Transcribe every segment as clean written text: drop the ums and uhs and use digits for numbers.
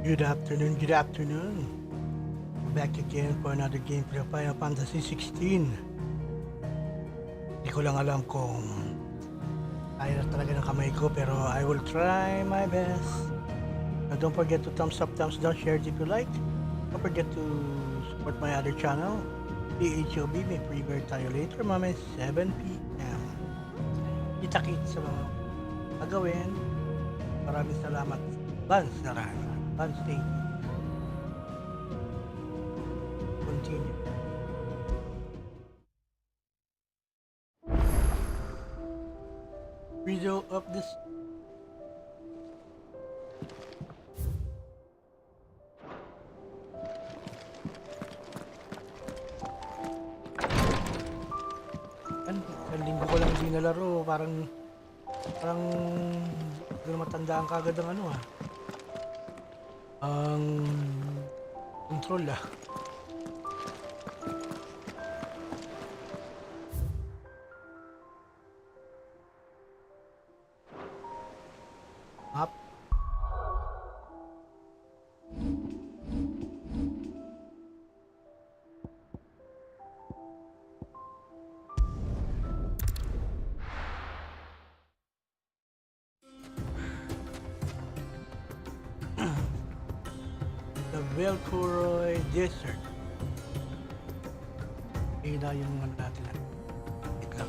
Good afternoon, good afternoon. Back again for another gameplay of Final Fantasy 16. Hindi ko lang alam kung kaya talaga ng kamay ko, pero I will try my best. Now don't forget to thumbs up, thumbs down, share it if you like. Don't forget to support my other channel, PHOB. May pre-bird tayo later, mamaya 7 PM. Kita-kits sa mga gagawin. Maraming salamat. Lance, thank you. Continue. Riddle of this. Isang linggo ko lang hindi nalaro. Parang hindi ko na matandaan kagad ang ano ang control Up. The Velcoroy Desert. Ina yung ano natin. Wait lang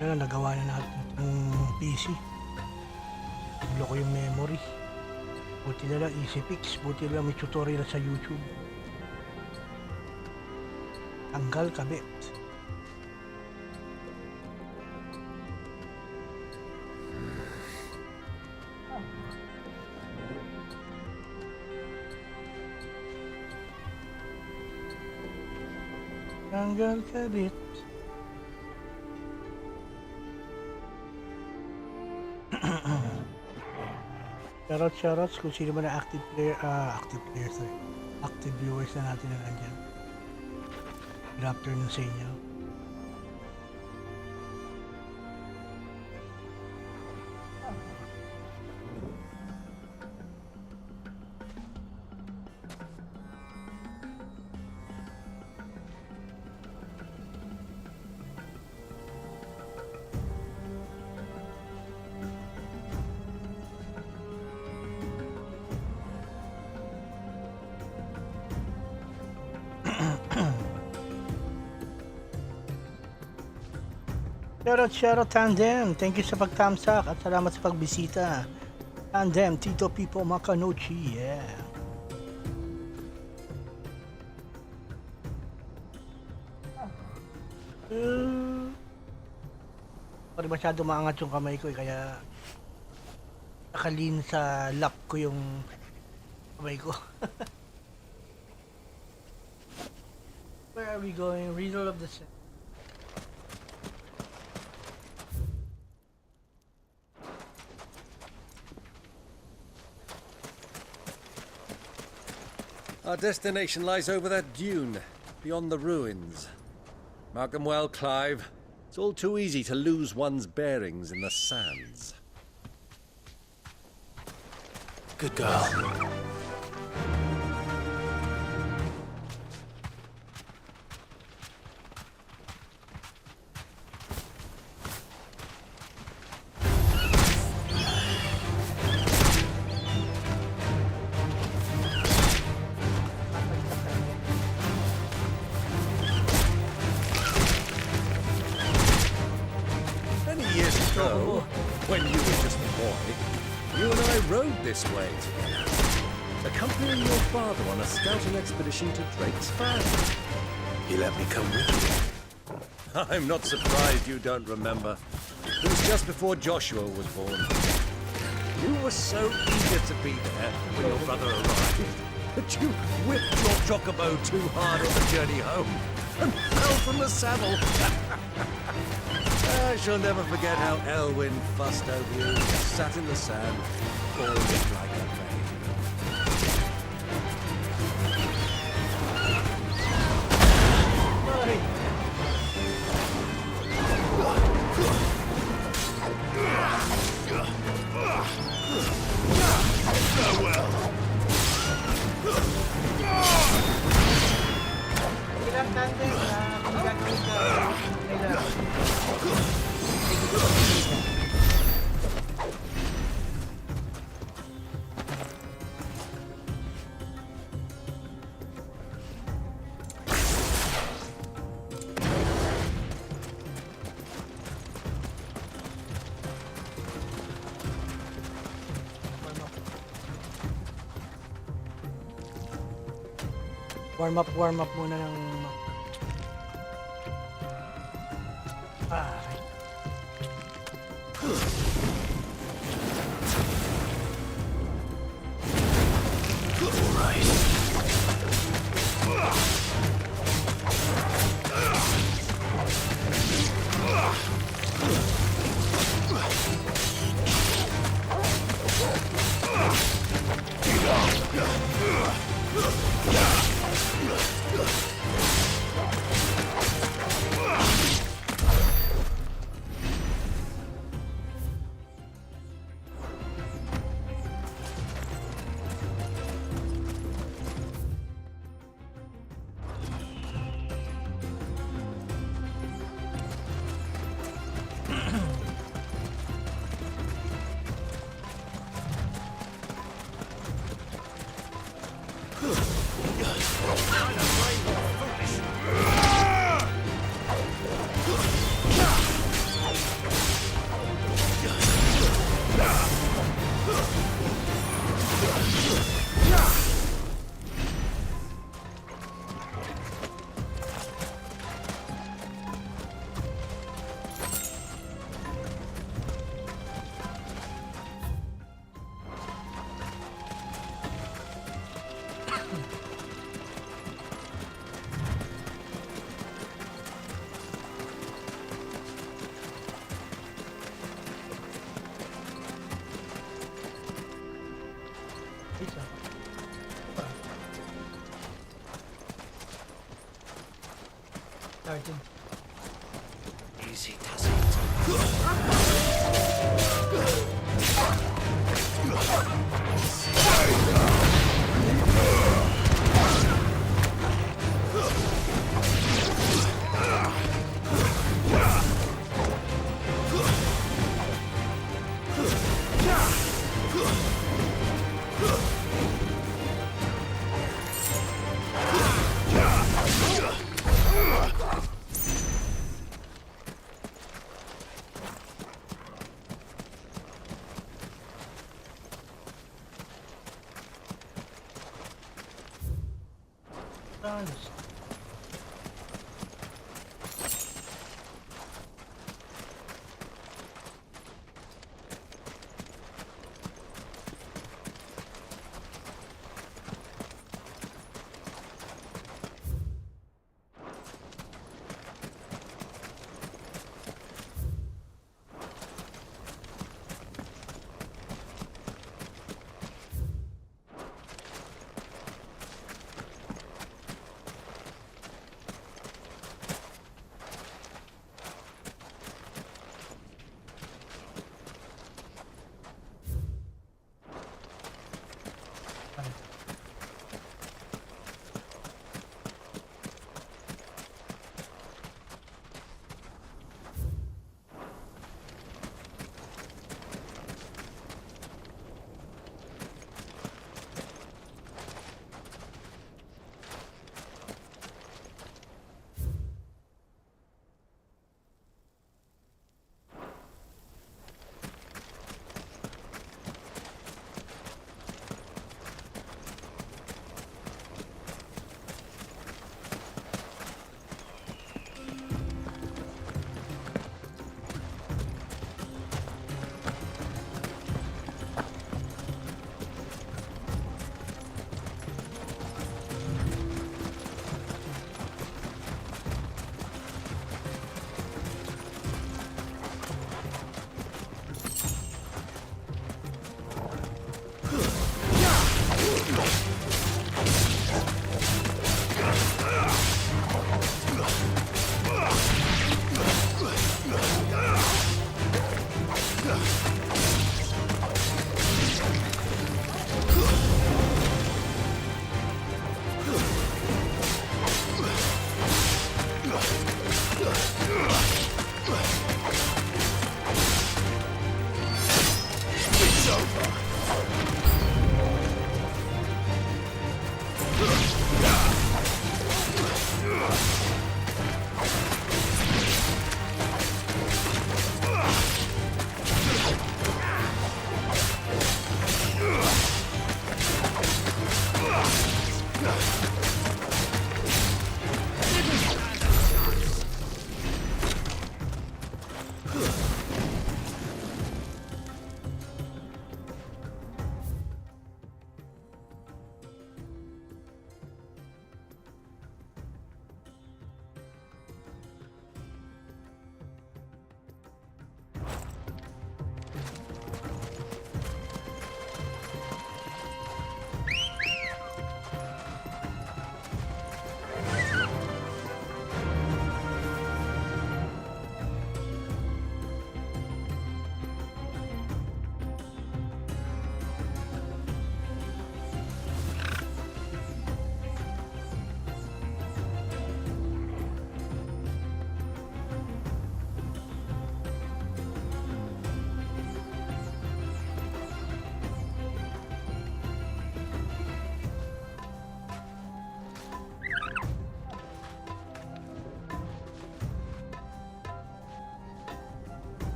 Yan, nagawa na natin itong PC. Gulo ko yung memory. Buti na lang easy fix. Buti na lang may tutorial sa YouTube. Tanggal kabit. Tanggal kabit. Shoutouts kung sino man na active viewers na natin na nandyan. Good afternoon sa inyo. Shoutout Tandem, thank you sa pagtamsak at salamat sa pagbisita. Tandem, Tito Pipo Makanochi, yeah. Pari masyado maangat yung kamay ko kaya nakalin sa lap ko yung kamay ko. Where are we going? Riddle of the Set. Our destination lies over that dune, beyond the ruins. Mark them well, Clive. It's all too easy to lose one's bearings in the sands. Good girl. when you were just a boy, you and I rode this way together, accompanying your father on a scouting expedition to Drake's Farm. He let me come with you. I'm not surprised you don't remember. It was just before Joshua was born. You were so eager to be there when your brother arrived that you whipped your chocobo too hard on the journey home and fell from the saddle. I shall never forget how Elwyn fussed over you, sat in the sand, falling like a babe. Ilang tandem na gagawin ka kailangan. Warm up muna ng... Ah, isa. Starting. Easy does it.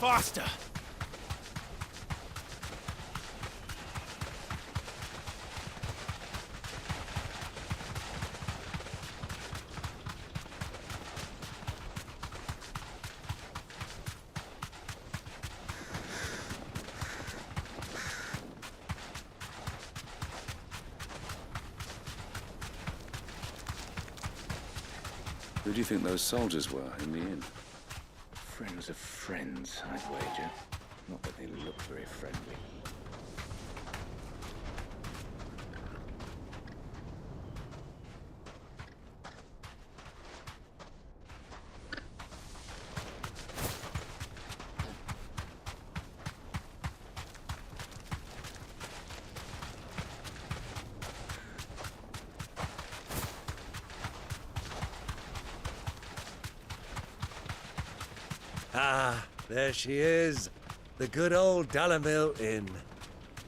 faster! Who do you think those soldiers were in the inn? Friends of friends, I'd wager. Not that they look very friendly. Ah, there she is. The good old Dalamil Inn.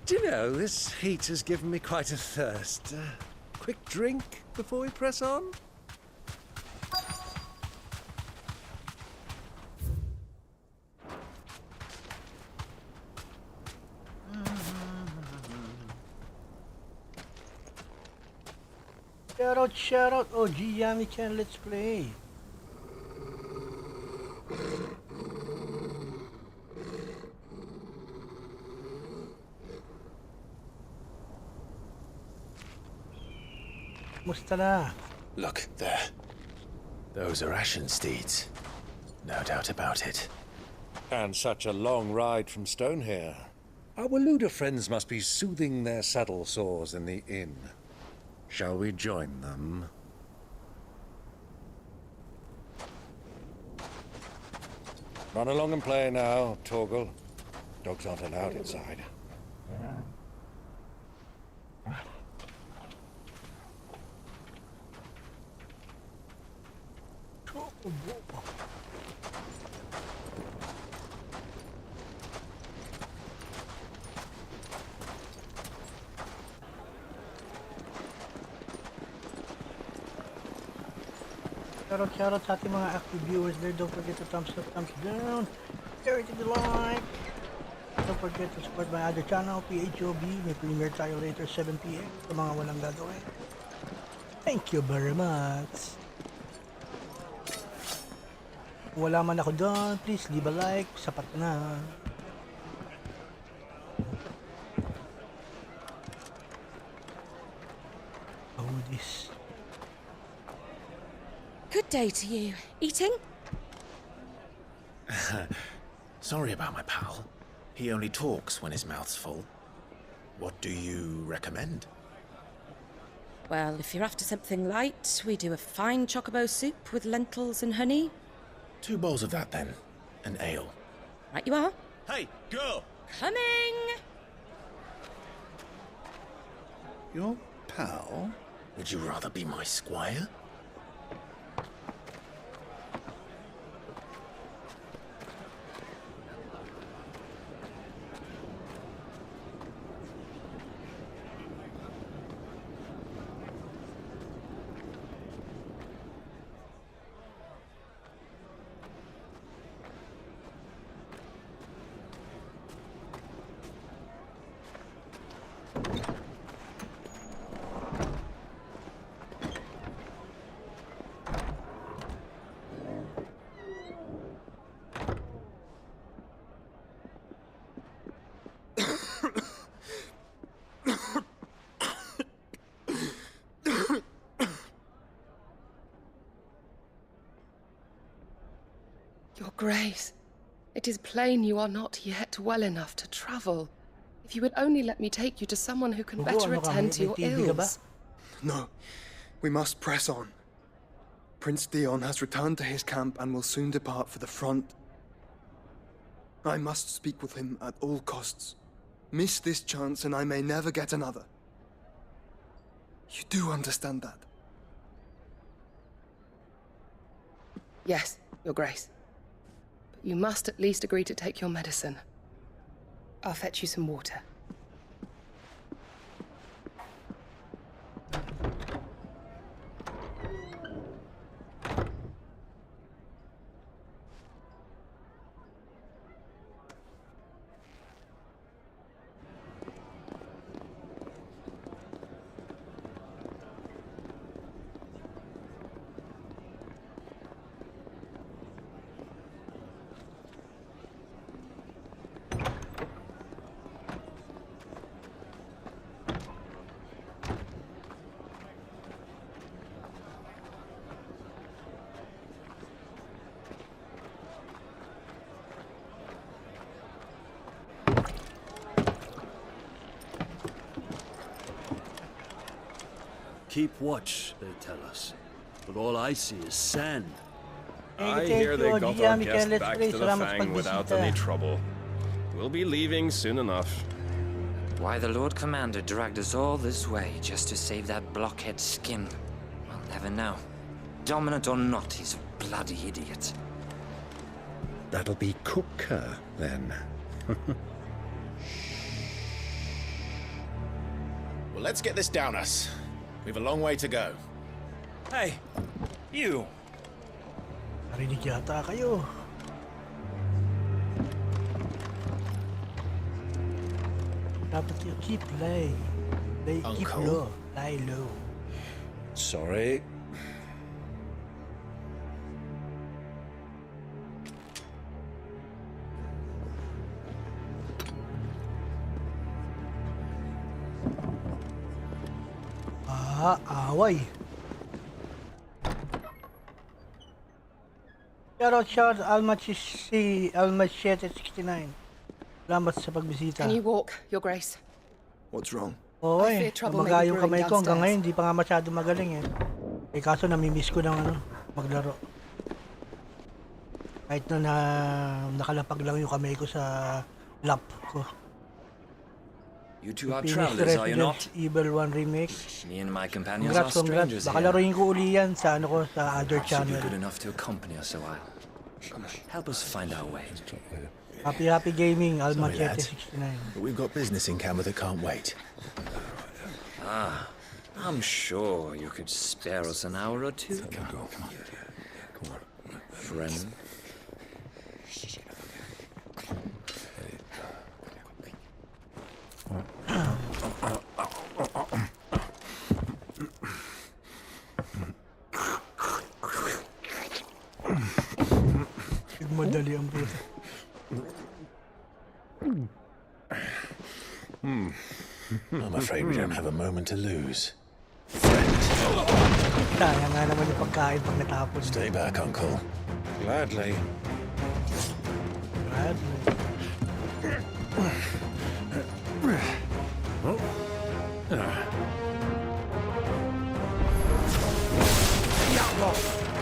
Do you know, this heat has given me quite a thirst. Quick drink before we press on? Shout out. Oh, gee, Yami Chan, let's play. Musta na? Look, there. Those are ashen steeds. No doubt about it. And such a long ride from Stone here. Our Waluda friends must be soothing their saddle sores in the inn. Shall we join them? Run along and play now, Torgal. Dogs aren't allowed inside. Shout out sa ating mga active viewers there. Don't forget to thumbs up, thumbs down. Everything you like. Don't forget to support my other channel, PHOB. May premiere tayo later 7 PM sa mga walang gagawin. Thank you very much. Kung wala man ako doon, please leave a like. Sapat na. Oh, this. Good day to you. Eating? Sorry about my pal. He only talks when his mouth's full. What do you recommend? Well, if you're after something light, we do a fine chocobo soup with lentils and honey. 2 bowls of that, then. An ale. Right you are. Hey, girl! Coming! Your pal? Would you rather be my squire? Your Grace, it is plain you are not yet well enough to travel. If you would only let me take you to someone who can better attend to your ills. No, we must press on. Prince Theon has returned to his camp and will soon depart for the front. I must speak with him at all costs. Miss this chance and I may never get another. You do understand that? Yes, Your Grace. But you must at least agree to take your medicine. I'll fetch you some water. keep watch, they tell us. But all I see is sand. I Thank hear they you, got Gia our Michael, guest let's back play. to the Salamat sa Fang without pagbisita. any trouble. We'll be leaving soon enough. Why the Lord Commander dragged us all this way just to save that blockhead skin, we'll never know. Dominant or not, he's a bloody idiot. That'll be Cooker, then. Well, let's get this down us. We've a long way to go. Hey, you! Narinig yata kayo. Dapat yung keep lay. Keep Uncle? low. Lie low. Sorry. Away. Shout Almach si Almach 769. Salamat sa pagbisita. Can you walk, Your Grace? What's wrong? Oo I fear eh, trouble may namaga be yung brewing kamay ko hanggang downstairs. ngayon, hindi pa nga masyado magaling eh. Eh kaso namimiss ko ng maglaro. Kahit na nakalapag lang yung kamay ko sa lap ko. You two are Finished travelers, are you not? Resident Evil 1 Remake. Me and my companions are Congrats. strangers Baka here. laruin ko uli yan sa ano ko, sa other Perhaps you'd be channel. good enough to accompany us a while. Help us find our way. Happy Gaming, Alma Sorry, lads. 769. But we've got business in camera that can't wait. I'm sure you could spare us an hour or two. Come on. Friend. Madali ang puta. I'm afraid we don't have a moment to lose. Sayang nga naman yung pagkain pag natapon. Stay back, Uncle. Gladly. Brad.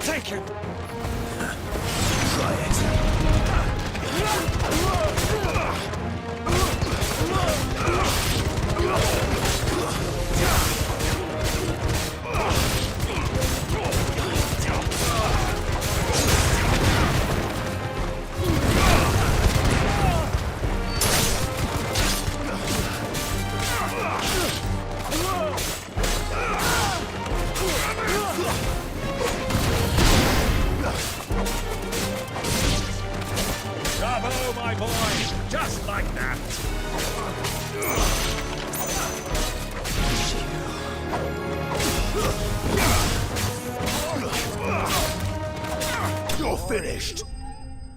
Take it! Try it. Bravo, my boy! Just like that! You're finished.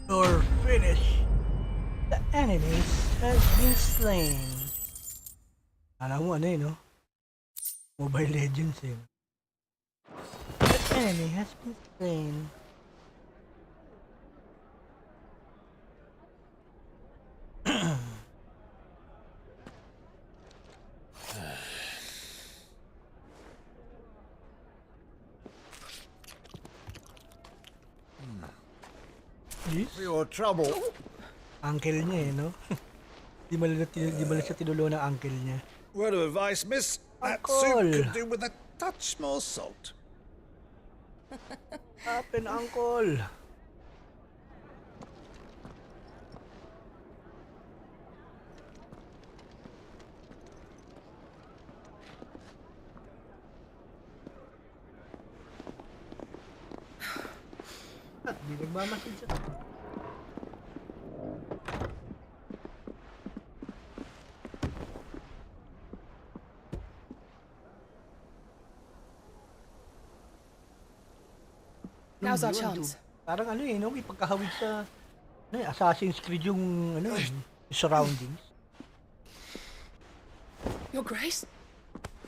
You're finished. The enemy has been slain. Alam mo ano eh, no? Mobile Legends eh. The enemy has been slain. Yes? For your trouble. Uncle niya eh, no? di ba siya tinulo ng uncle niya? Word of advice, miss. That Uncle. soup could do with a touch more salt. Happen, uncle. At di nagmamasid siya. Now's our Yun, chance. Parang ano eh, no? May pagkahawig sa ano, eh, Assassin's Creed yung ano, yung surroundings. Your Grace?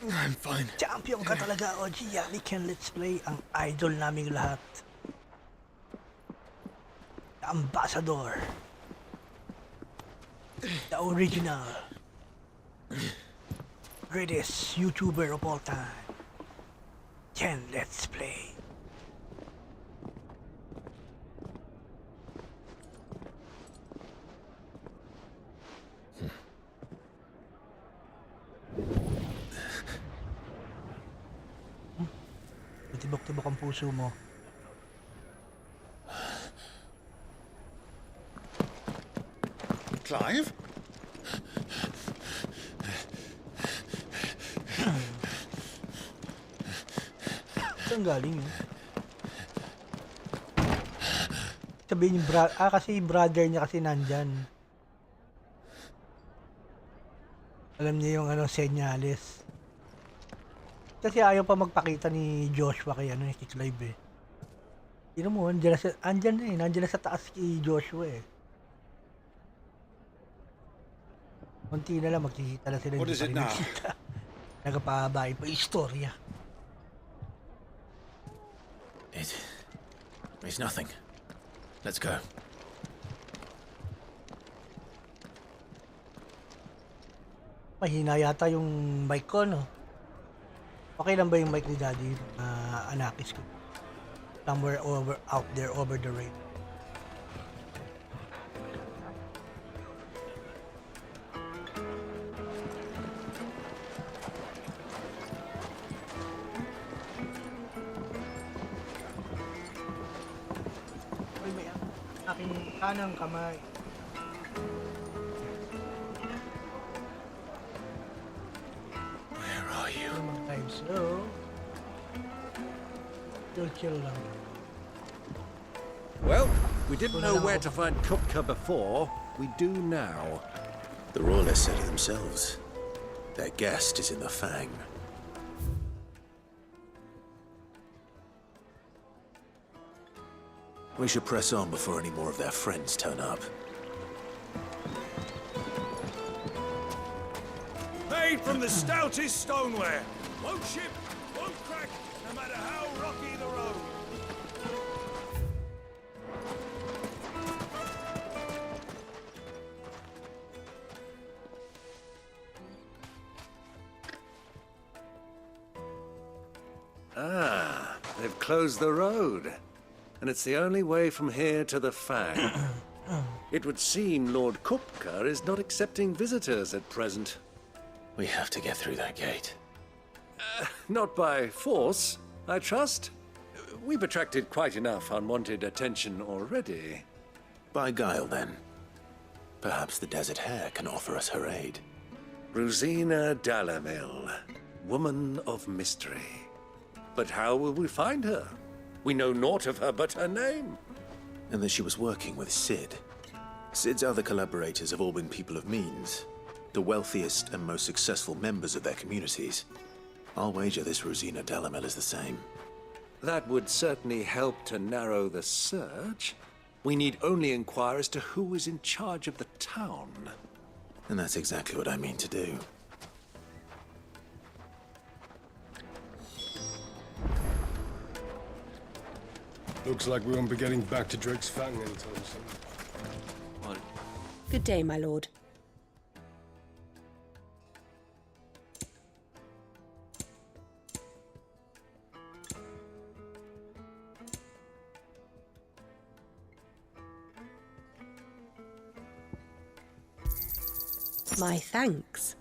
I'm fine. Champion ka talaga, OG. Yanni can let's play ang idol naming lahat. The Ambassador. The original. Greatest YouTuber of all time. Then let's play. Tibok-tibok ang puso mo. Clive? Saan galing yun? Sabihin yung kasi brother niya kasi nandyan. Alam niya yung senyales. Kasi ayaw pa magpakita ni Joshua kay si Clive eh. Tignan mo, nandiyan na sa taas si Joshua eh. Kunti na lang, magkikita na sila. What is it now? Nagpapabain pa istorya. It's nothing. Let's go. Mahina yata yung mic ko, no? Okay lang ba yung mic ni Daddy? Anakis ko. Somewhere out there over the rain. Uy, may aking kanang kamay. Where are you? So, chill lang. Well, we didn't know where to find Kupka before. We do now. The Royalists said it themselves. Their guest is in the Fang. We should press on before any more of their friends turn up. Made from the stoutest stoneware. Won't ship, won't crack, no matter how rocky the road. Ah, they've closed the road. And it's the only way from here to the Fang. It would seem Lord Kupka is not accepting visitors at present. We have to get through that gate. Not by force, I trust. We've attracted quite enough unwanted attention already. By guile, then. Perhaps the Desert Hare can offer us her aid. Rosina Dalamil, woman of mystery. But how will we find her? We know naught of her but her name. And that she was working with Sid. Sid's other collaborators have all been people of means. The wealthiest and most successful members of their communities. I'll wager this Rosina Dalamel is the same. That would certainly help to narrow the search. We need only inquire as to who is in charge of the town. And that's exactly what I mean to do. Looks like we won't be getting back to Drake's Fang anytime soon. Good day, my lord. My thanks.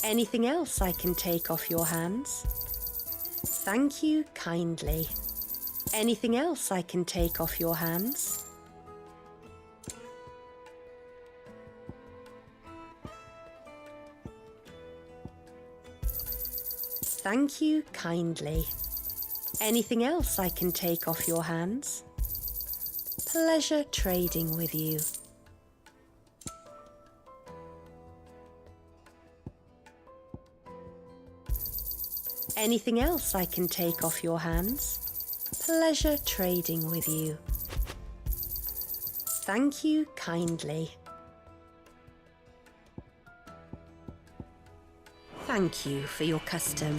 Anything else I can take off your hands? Thank you kindly. Anything else I can take off your hands? Thank you kindly. Anything else I can take off your hands? Pleasure trading with you. Anything else I can take off your hands? Pleasure trading with you. Thank you kindly. Thank you for your custom.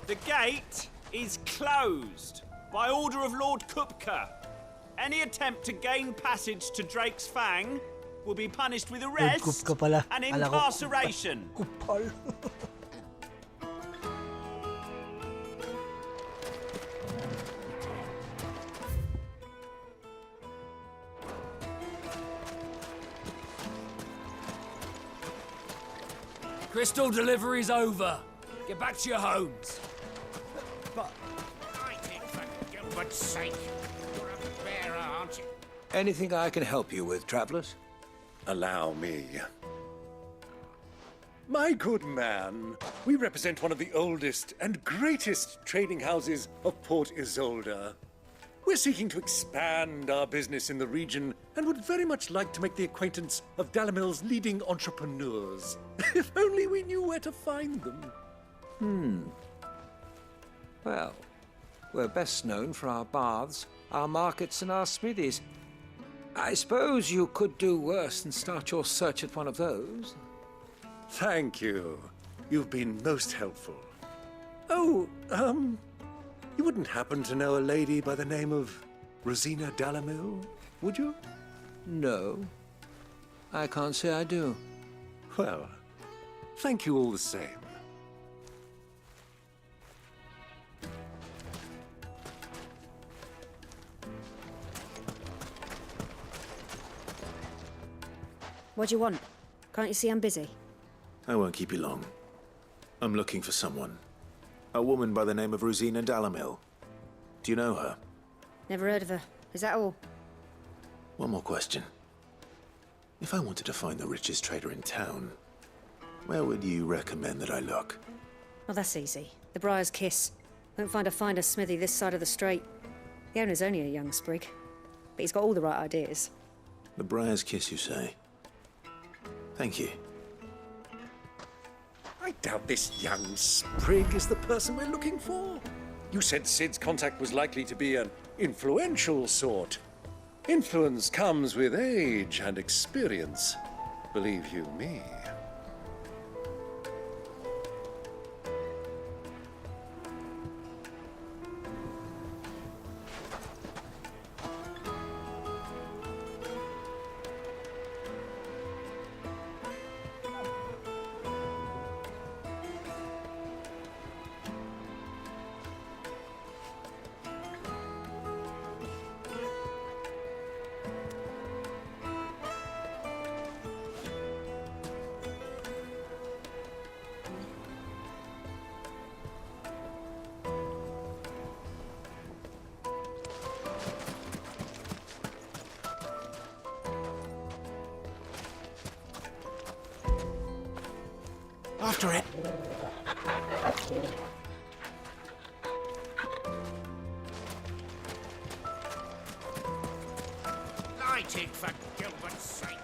The gate is closed by order of Lord Kupka. Any attempt to gain passage to Drake's Fang will be punished with arrest Kupka pala. and Ala ko, incarceration. Kupal. Crystal delivery's over. Get back to your homes. But I think, for Gilbert's sake, you're a bearer, aren't you? Anything I can help you with, travellers? Allow me. My good man, we represent one of the oldest and greatest trading houses of Port Isolde. We're seeking to expand our business in the region and would very much like to make the acquaintance of Dalamil's leading entrepreneurs. If only we knew where to find them. Well, we're best known for our baths, our markets, and our smithies. I suppose you could do worse than start your search at one of those. Thank you. You've been most helpful. Oh, you wouldn't happen to know a lady by the name of Rosina Dalamil, would you? No, I can't say I do. Well, thank you all the same. What do you want? Can't you see I'm busy? I won't keep you long. I'm looking for someone. A woman by the name of Rosina Dalamil. Do you know her? Never heard of her. Is that all? One more question. If I wanted to find the richest trader in town, where would you recommend that I look? Oh, that's easy. The Briar's Kiss. Won't find a finer smithy this side of the strait. The owner's only a young sprig, but he's got all the right ideas. The Briar's Kiss, you say? Thank you. I doubt this young sprig is the person we're looking for. You said Sid's contact was likely to be an influential sort. Influence comes with age and experience, believe you me. After it. Lighting, for Gilbert's sake.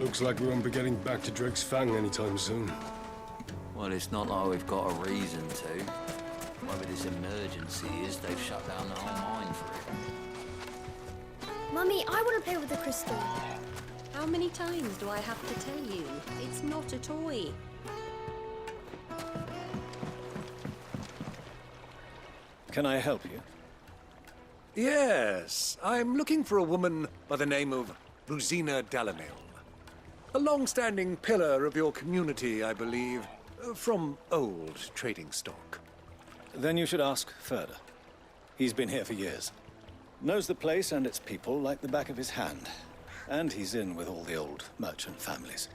Looks like we won't be getting back to Drake's Fang anytime soon. Well, it's not like we've got a reason to. Whatever this emergency is, they've shut down the whole mine for it. Mummy, I want to play with the crystal. How many times do I have to tell you? It's not a toy. Can I help you? Yes, I'm looking for a woman by the name of Rosina Dalamil. A long-standing pillar of your community, I believe, from old trading stock. Then you should ask Ferda. He's been here for years. Knows the place and its people like the back of his hand. And he's in with all the old merchant families.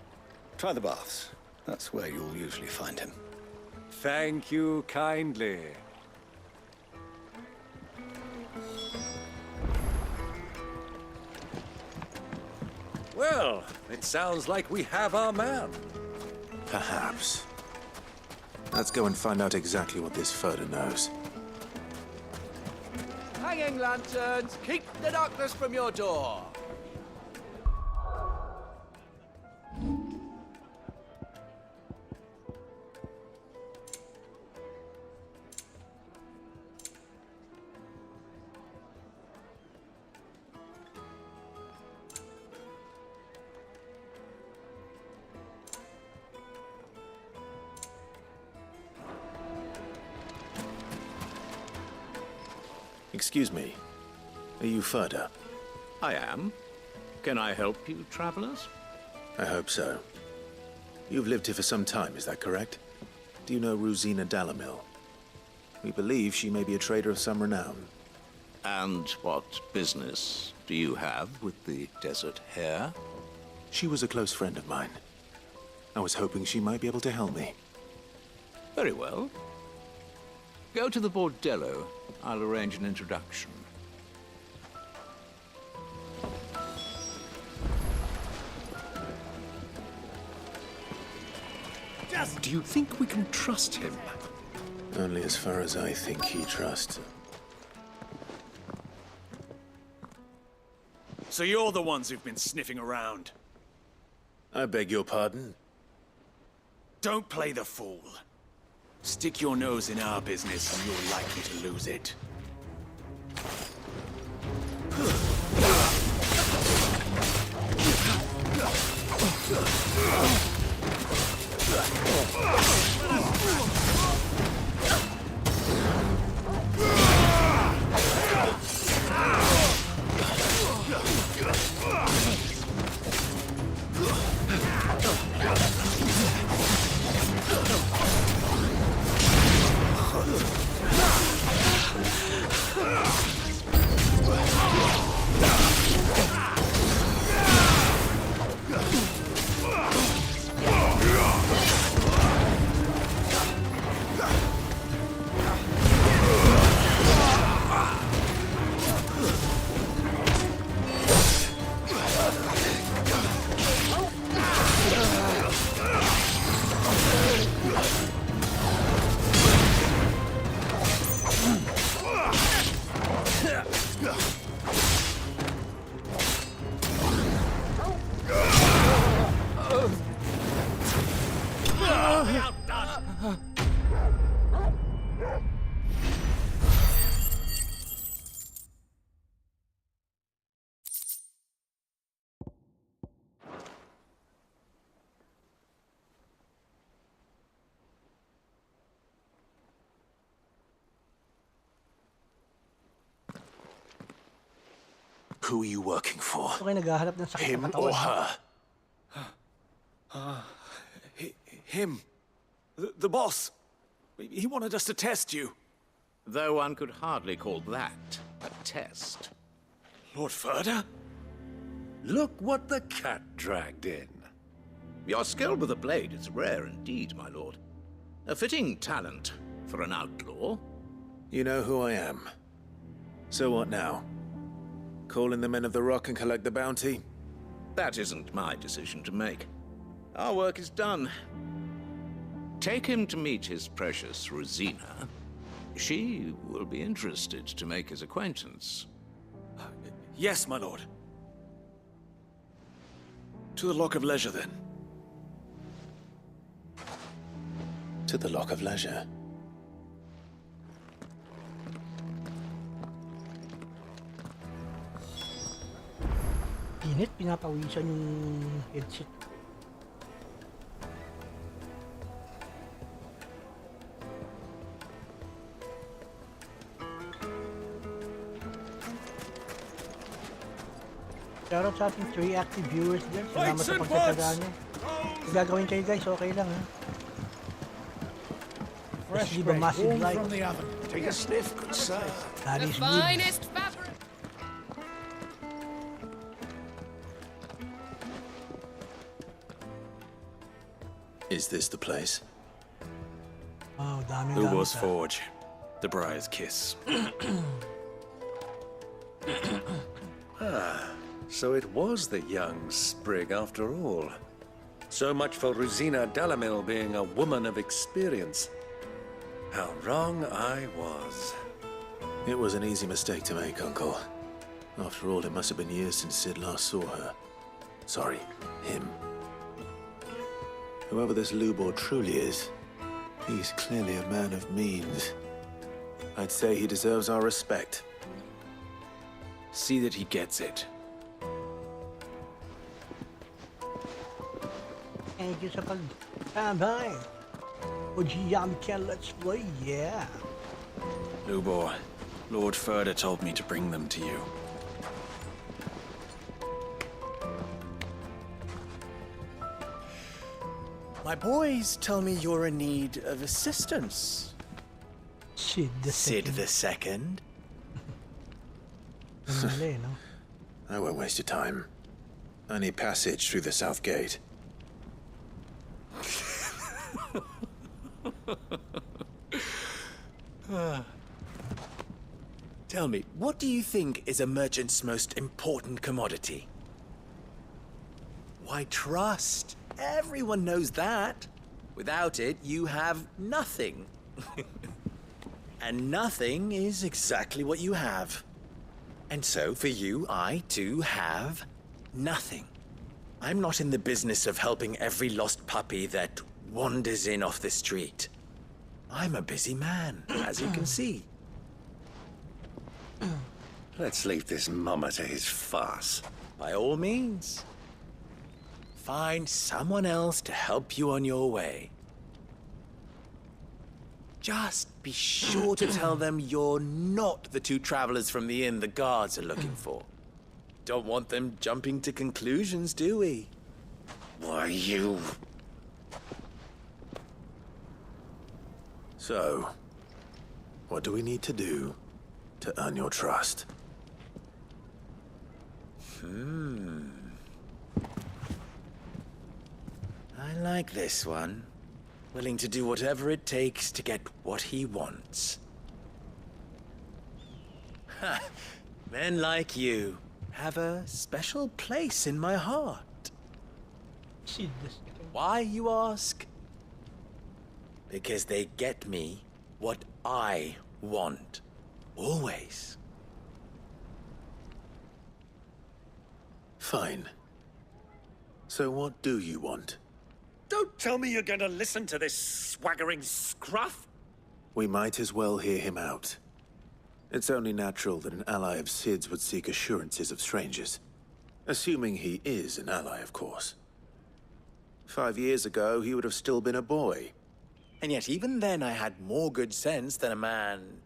Try the baths. That's where you'll usually find him. Thank you kindly. Well, it sounds like we have our man. Perhaps. Let's go and find out exactly what this Ferda knows. Hanging lanterns, keep the darkness from your door. Excuse me. Are you Ferda? I am. Can I help you, travelers? I hope so. You've lived here for some time, is that correct? Do you know Rosina Dalamil? We believe she may be a trader of some renown. And what business do you have with the desert hare? She was a close friend of mine. I was hoping she might be able to help me. Very well. Go to the bordello. I'll arrange an introduction. Do you think we can trust him? Only as far as I think he trusts. So you're the ones who've been sniffing around. I beg your pardon? Don't play the fool. Stick your nose in our business and you're likely to lose it. Who are you working for? Okay, naghahanap ng sakit Him ng or katawan. her? Him. The boss. He wanted us to test you. Though one could hardly call that a test. Lord Ferda? Look what the cat dragged in. Your skill with the blade is rare indeed, my lord. A fitting talent for an outlaw. You know who I am. So what now? Call in the men of the Rock and collect the bounty? That isn't my decision to make. Our work is done. Take him to meet his precious Rosina. She will be interested to make his acquaintance. Yes, my lord. To the Lock of Leisure, then. To the Lock of Leisure. Init, pinapawisan yung headset. Shoutout sa ating 3 active viewers dyan. Salamat sa pagtatagaan nyo. Kung gagawin kayo guys, okay lang ha. Let's leave a massive like. Take a sniff, good sir. That The is good. finest fabric. Is this the place? Wow, daming Lubo's gamit, ah. Forge. The Briar's Kiss. So it was the young sprig after all. So much for Rosina Dalamil being a woman of experience. How wrong I was. It was an easy mistake to make, Uncle. After all, it must have been years since Sid last saw her. Sorry, him. Whoever this Lubor truly is, he's clearly a man of means. I'd say he deserves our respect. See that he gets it. Thank you sa pag-tambay. Ojiyami can let's play, yeah. Lubor, Lord Furder told me to bring them to you. My boys tell me you're in need of assistance. Sid the Second? Mali, no? I won't waste your time. I need passage through the south gate. Tell me, what do you think is a merchant's most important commodity? Why, trust. Everyone knows that. Without it, you have nothing. And nothing is exactly what you have. And so, for you, I, too, have nothing. I'm not in the business of helping every lost puppy that wanders in off the street. I'm a busy man, as you can see. Let's leave this mummer to his farce. By all means. Find someone else to help you on your way. Just be sure to tell them you're not the two travelers from the inn the guards are looking for. Don't want them jumping to conclusions, do we? Why, you... So, what do we need to do to earn your trust? I like this one. Willing to do whatever it takes to get what he wants. Ha! Men like you have a special place in my heart. Sid the Second. Why, you ask? Because they get me what I want. Always. Fine. So what do you want? Don't tell me you're going to listen to this swaggering scruff. We might as well hear him out. It's only natural that an ally of Sid's would seek assurances of strangers. Assuming he is an ally, of course. 5 years ago, he would have still been a boy. And yet even then I had more good sense than a man,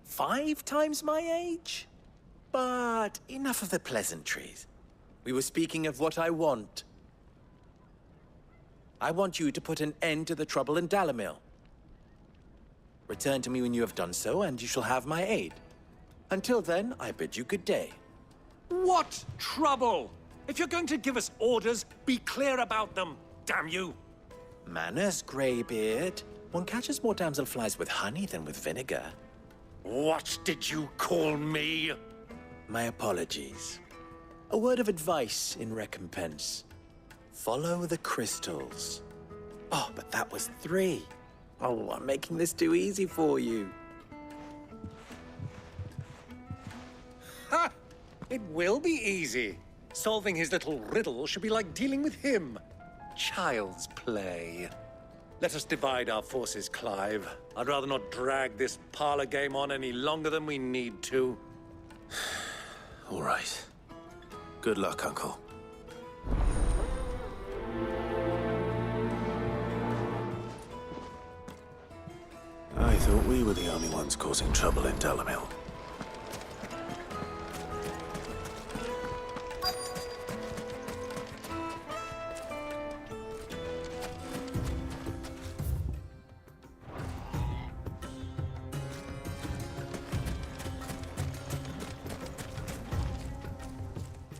5 times my age? But enough of the pleasantries. We were speaking of what I want. I want you to put an end to the trouble in Dalamil. Return to me when you have done so, and you shall have my aid. Until then, I bid you good day. What trouble? If you're going to give us orders, be clear about them, damn you. Manners, Greybeard. One catches more damselflies with honey than with vinegar. What did you call me? My apologies. A word of advice in recompense. Follow the crystals. Oh, but that was 3. Oh, I'm making this too easy for you. Ha! It will be easy. Solving his little riddle should be like dealing with him. Child's play. Let us divide our forces, Clive. I'd rather not drag this parlor game on any longer than we need to. All right. Good luck, Uncle. I thought we were the only ones causing trouble in Delamil.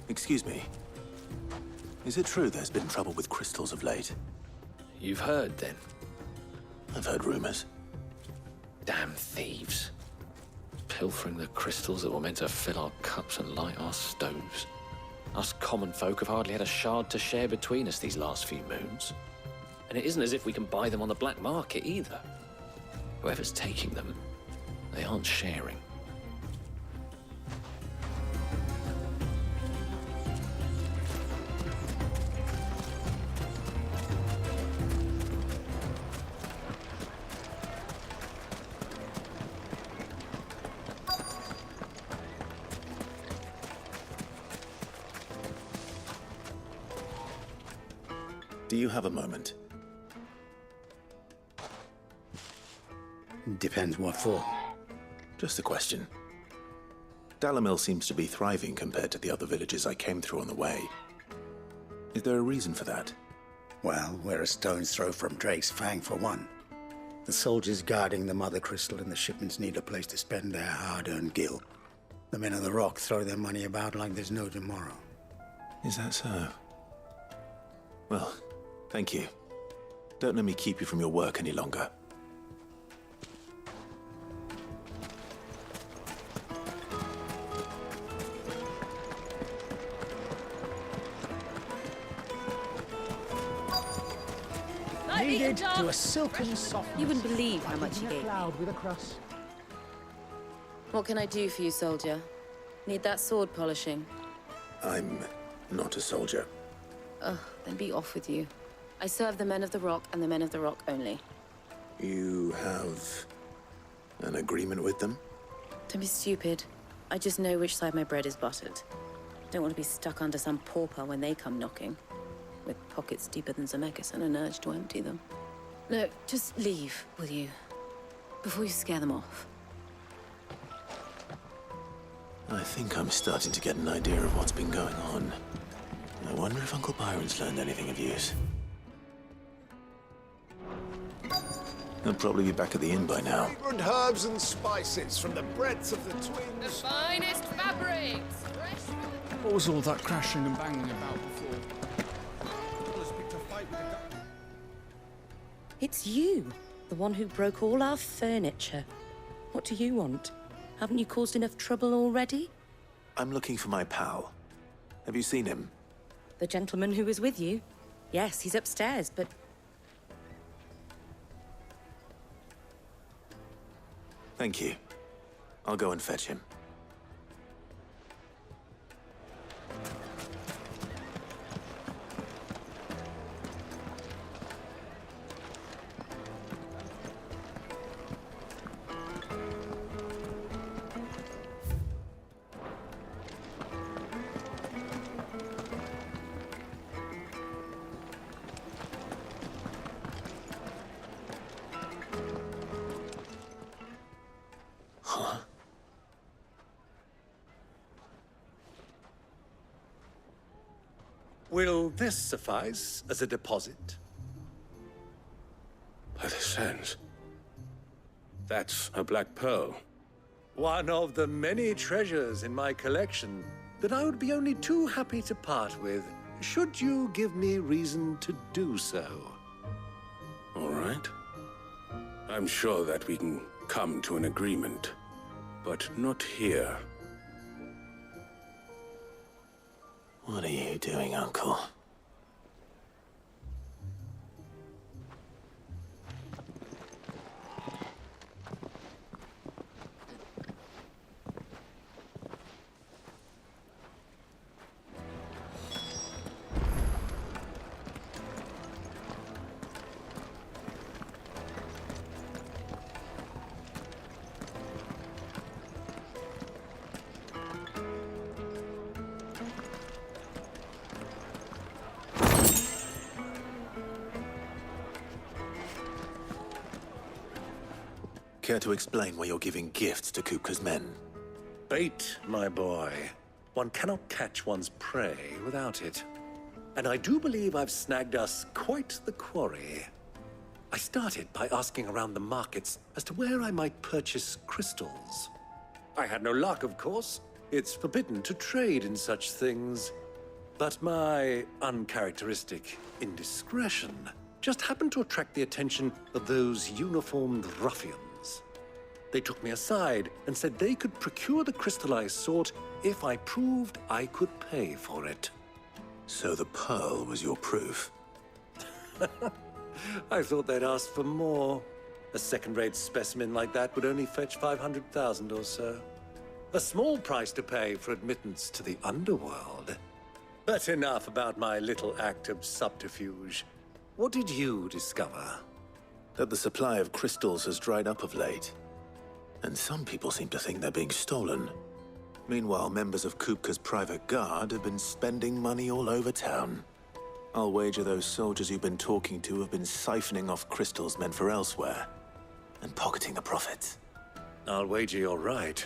Excuse me. Is it true there's been trouble with crystals of late? You've heard, then? I've heard rumors. Damn thieves. Pilfering the crystals that were meant to fill our cups and light our stoves. Us common folk have hardly had a shard to share between us these last few moons. And it isn't as if we can buy them on the black market either. Whoever's taking them, they aren't sharing. Do you have a moment? Depends what for. Just a question. Dalamil seems to be thriving compared to the other villages I came through on the way. Is there a reason for that? Well, we're a stone's throw from Drake's Fang for one. The soldiers guarding the Mother Crystal and the shipments need a place to spend their hard-earned gil. The men of the Rock throw their money about like there's no tomorrow. Is that so? Well, thank you. Don't let me keep you from your work any longer. Kneaded to a silken softness. You wouldn't believe how much he gave me. With a crust. What can I do for you, soldier? Need that sword polishing? I'm not a soldier. Ugh, then be off with you. I serve the men of the Rock and the men of the Rock only. You have an agreement with them? Don't be stupid. I just know which side my bread is buttered. Don't want to be stuck under some pauper when they come knocking. With pockets deeper than Zemeckis and an urge to empty them. No, just leave, will you? Before you scare them off. I think I'm starting to get an idea of what's been going on. I wonder if Uncle Byron's learned anything of use. He'll probably be back at the inn by now. Fragrant herbs and spices from the breadth of the twins. The finest fabrics! What was all that crashing and banging about before? It's you, the one who broke all our furniture. What do you want? Haven't you caused enough trouble already? I'm looking for my pal. Have you seen him? The gentleman who was with you? Yes, he's upstairs, but... Thank you. I'll go and fetch him. Will this suffice as a deposit? By the sands. That's a black pearl. One of the many treasures in my collection that I would be only too happy to part with, should you give me reason to do so. All right. I'm sure that we can come to an agreement, but not here. What are you doing, Uncle? Care to explain why you're giving gifts to Kupka's men? Bait, my boy. One cannot catch one's prey without it. And I do believe I've snagged us quite the quarry. I started by asking around the markets as to where I might purchase crystals. I had no luck, of course. It's forbidden to trade in such things. But my uncharacteristic indiscretion just happened to attract the attention of those uniformed ruffians. They took me aside and said they could procure the crystal I sought if I proved I could pay for it. So the pearl was your proof? I thought they'd ask for more. A second-rate specimen like that would only fetch 500,000 or so. A small price to pay for admittance to the underworld. But enough about my little act of subterfuge. What did you discover? That the supply of crystals has dried up of late. And some people seem to think they're being stolen. Meanwhile, members of Kupka's private guard have been spending money all over town. I'll wager those soldiers you've been talking to have been siphoning off crystals meant for elsewhere, and pocketing the profits. I'll wager you're right.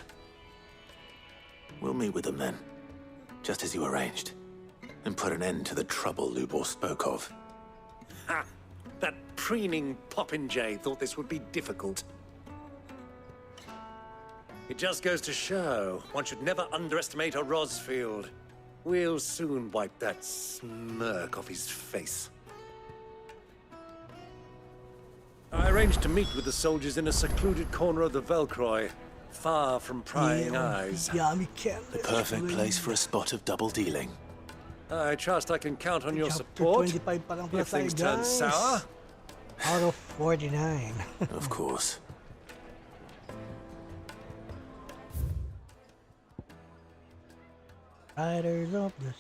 We'll meet with them then, just as you arranged, and put an end to the trouble Lubor spoke of. Ha! That preening popinjay thought this would be difficult. It just goes to show, one should never underestimate a Rosfield. We'll soon wipe that smirk off his face. I arranged to meet with the soldiers in a secluded corner of the Velcroy, far from prying eyes. The perfect place for a spot of double dealing. I trust I can count on your support if things turn sour. Out of 49. Of course. Riders of the...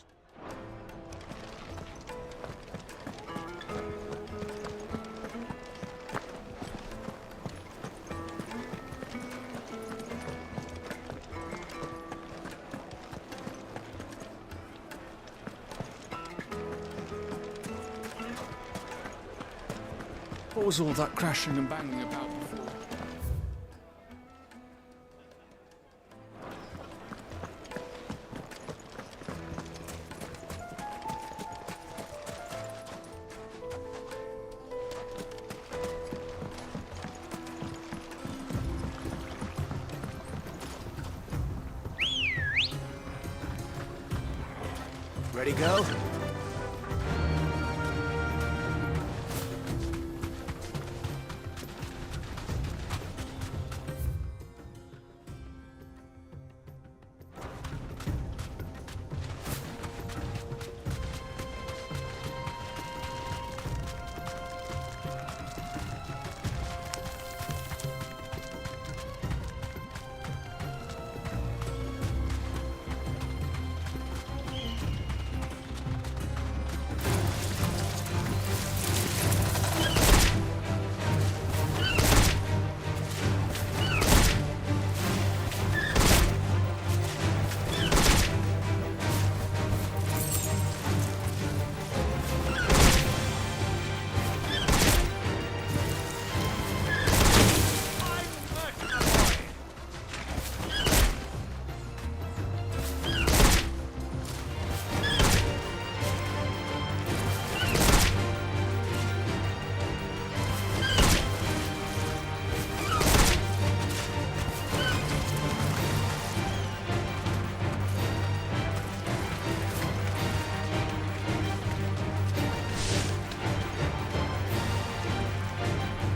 What was all that crashing and banging about before? Ready, go?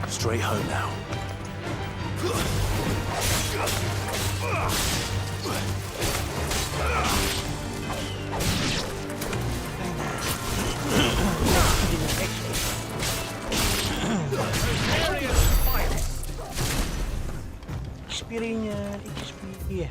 Straight home now. Experience, XP.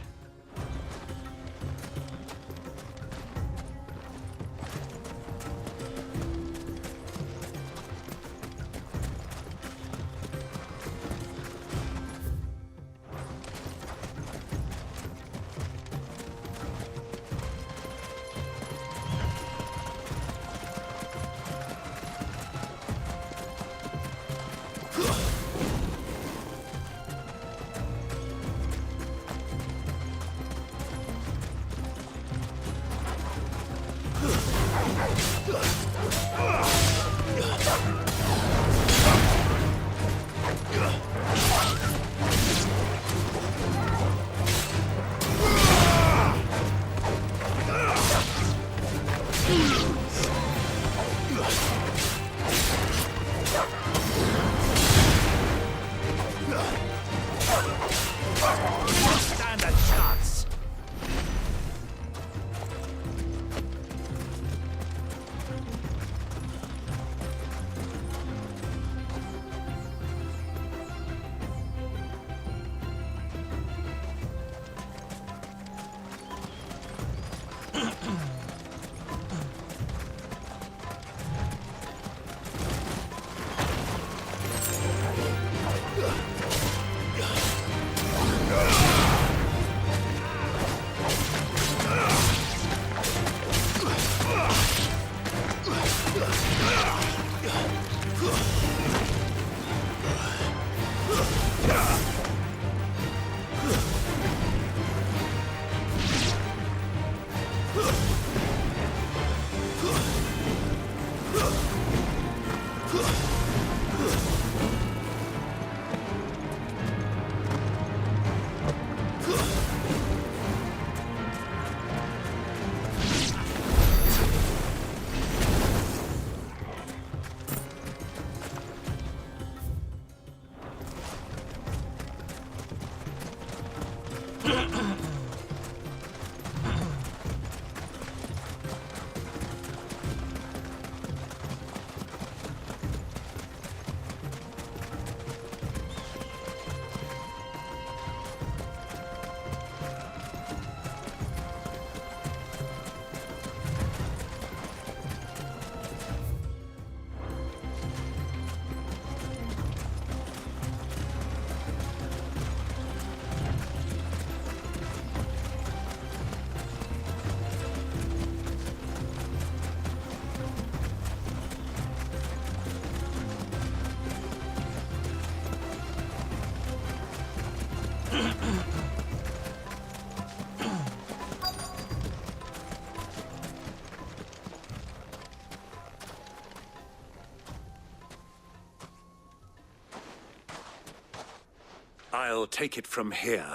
I'll take it from here.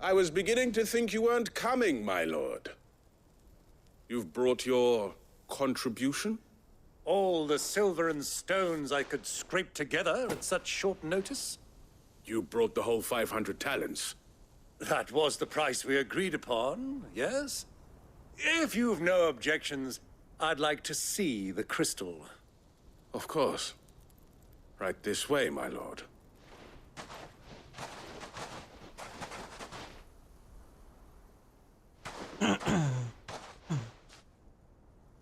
I was beginning to think you weren't coming, my lord. You've brought your contribution? All the silver and stones I could scrape together at such short notice? You brought the whole 500 talents. That was the price we agreed upon, yes? If you've no objections, I'd like to see the crystal. Of course. Right this way, my lord.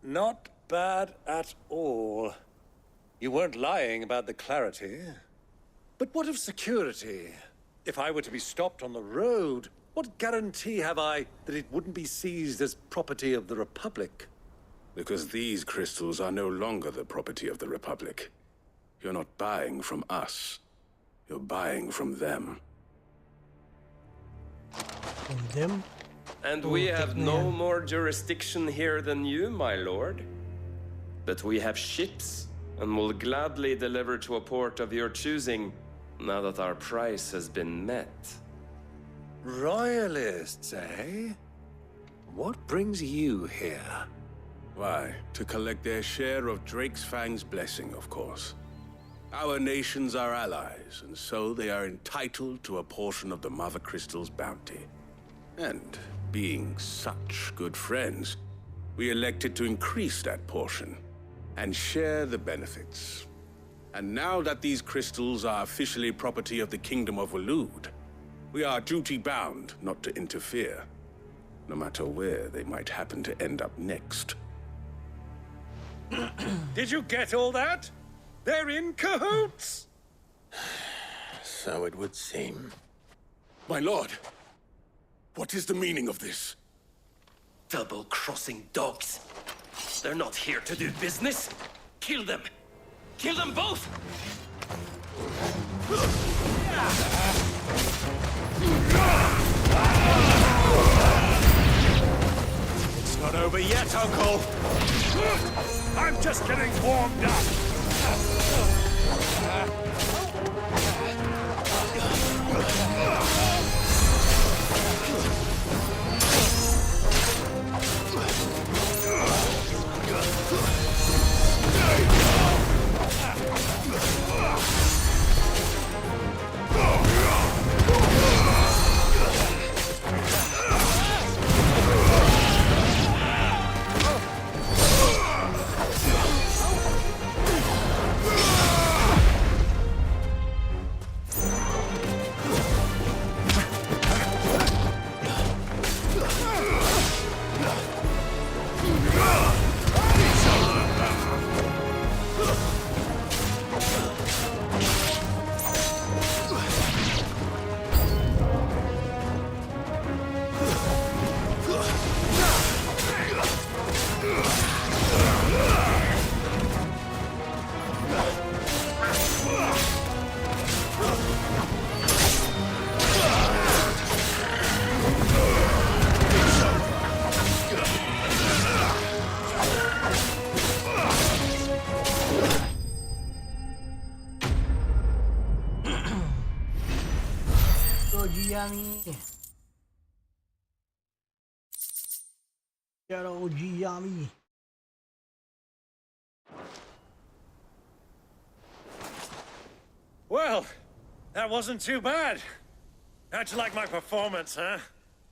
Not bad at all. You weren't lying about the clarity. But what of security? If I were to be stopped on the road, what guarantee have I that it wouldn't be seized as property of the Republic? Because these crystals are no longer the property of the Republic. You're not buying from us. You're buying from them. From them? And we have no more jurisdiction here than you, my lord. But we have ships, and will gladly deliver to a port of your choosing, now that our price has been met. Royalists, eh? What brings you here? Why, to collect their share of Drake's Fang's blessing, of course. Our nations are allies, and so they are entitled to a portion of the Mother Crystal's bounty. And being such good friends, we elected to increase that portion and share the benefits. And now that these crystals are officially property of the Kingdom of Waloed, we are duty-bound not to interfere, no matter where they might happen to end up next. Did you get all that? They're in cahoots! So it would seem. My lord, what is the meaning of this? Double-crossing dogs. They're not here to do business. Kill them. Kill them both! It's not over yet, Uncle! I'm just getting warmed up! yummy. Got OG yummy. Well, that wasn't too bad. How'd you like my performance, huh?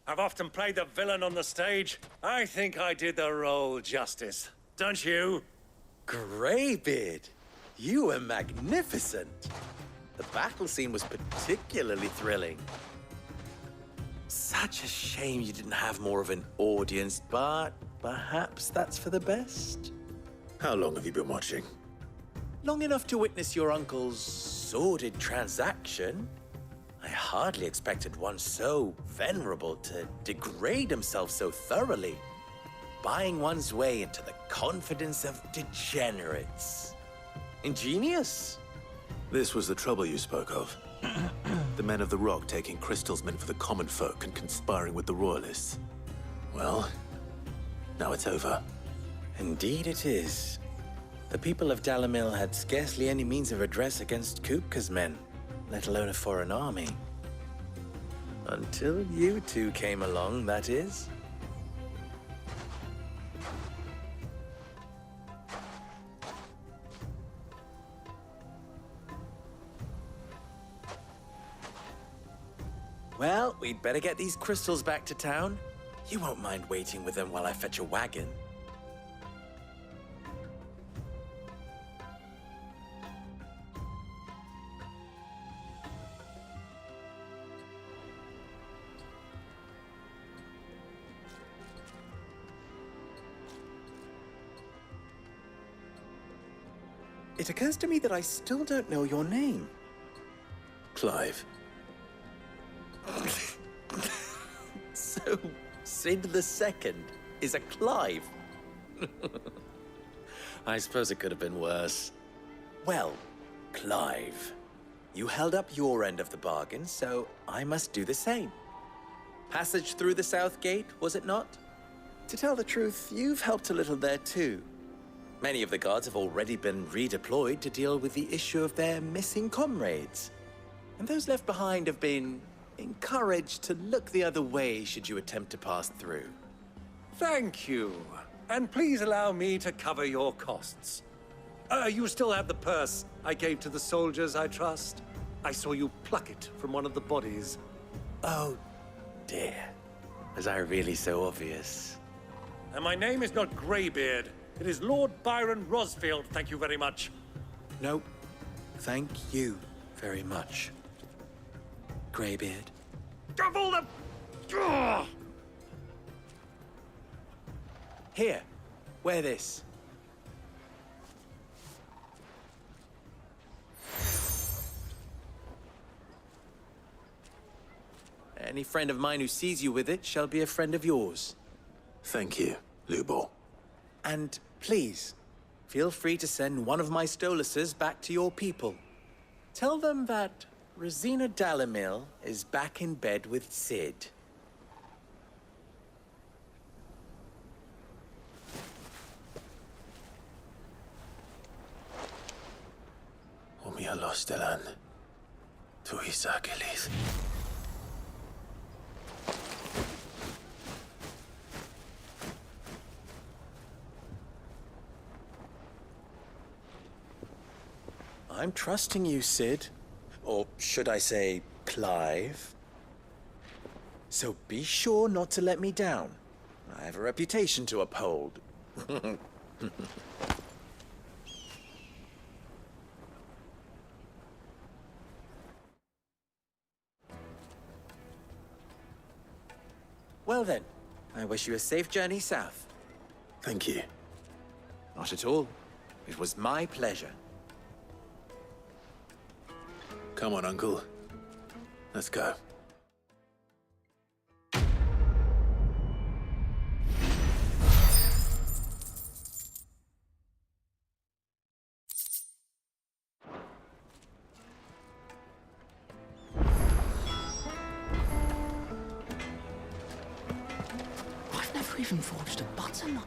I've often played the villain on the stage. I think I did the role justice. Don't you? Greybeard, you were magnificent. The battle scene was particularly thrilling. Such a shame you didn't have more of an audience, but perhaps that's for the best. How long have you been watching? Long enough to witness your uncle's sordid transaction. I hardly expected one so venerable to degrade himself so thoroughly, buying one's way into the confidence of degenerates. Ingenious. This was the trouble you spoke of. The men of the Rock taking crystals meant for the common folk and conspiring with the Royalists. Well, now it's over. Indeed it is. The people of Dalamil had scarcely any means of redress against Kupka's men, let alone a foreign army. Until you two came along, that is. Well, we'd better get these crystals back to town. You won't mind waiting with them while I fetch a wagon. It occurs to me that I still don't know your name. Clive. So, Sid the Second is a Clive. I suppose it could have been worse. Well, Clive, you held up your end of the bargain, so I must do the same. Passage through the South Gate, was it not? To tell the truth, you've helped a little there too. Many of the guards have already been redeployed to deal with the issue of their missing comrades. And those left behind have been encouraged to look the other way should you attempt to pass through. Thank you. And please allow me to cover your costs. You still have the purse I gave to the soldiers, I trust? I saw you pluck it from one of the bodies. Oh, dear. Was I really so obvious? And my name is not Greybeard. It is Lord Byron Rosfield, thank you very much. No, thank you very much, Greybeard. Double the... Ugh! Here, wear this. Any friend of mine who sees you with it shall be a friend of yours. Thank you, Lubor. And please, feel free to send one of my Stoluses back to your people. Tell them that Rosina Dalamil is back in bed with Sid. Umialos Delan. Tuisa Gilis. I'm trusting you, Sid. Or should I say, Clive. So be sure not to let me down. I have a reputation to uphold. Well then, I wish you a safe journey south. Thank you. Not at all. It was my pleasure. Come on, Uncle. Let's go. I've never even forged a button.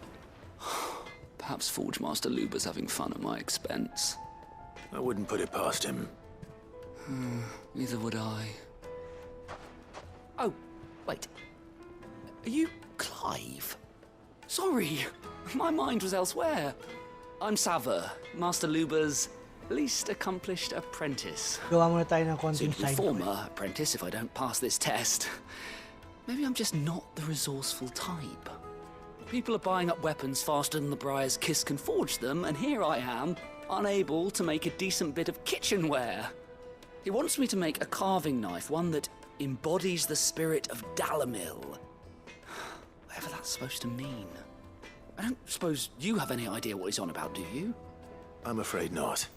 Perhaps Forge Master Luber's having fun at my expense. I wouldn't put it past him. Neither would I. Oh, wait. Are you Clive? Sorry, my mind was elsewhere. I'm Sava, Master Luba's least accomplished apprentice. Gawa muna tayo ng Soon konting to be side former apprentice if I don't pass this test. Maybe I'm just not the resourceful type. People are buying up weapons faster than the Briar's Kiss can forge them, and here I am, unable to make a decent bit of kitchenware. He wants me to make a carving knife, one that embodies the spirit of Dalamil. Whatever that's supposed to mean. I don't suppose you have any idea what he's on about, do you? I'm afraid not.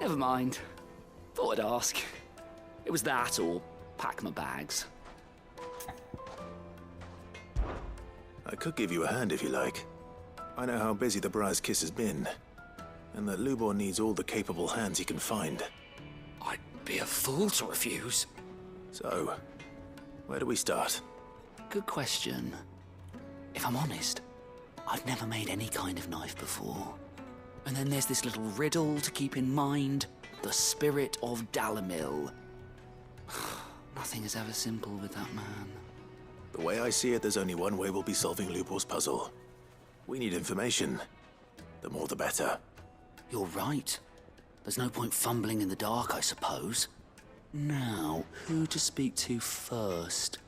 Never mind. Thought I'd ask. It was that or pack my bags. I could give you a hand if you like. I know how busy the Briar's Kiss has been, and that Lubor needs all the capable hands he can find. I'd be a fool to refuse. So, where do we start? Good question. If I'm honest, I've never made any kind of knife before. And then there's this little riddle to keep in mind. The spirit of Dalamil. Nothing is ever simple with that man. The way I see it, there's only one way we'll be solving Lubor's puzzle. We need information. The more the better. You're right. There's no point fumbling in the dark, I suppose. Now, who to speak to first?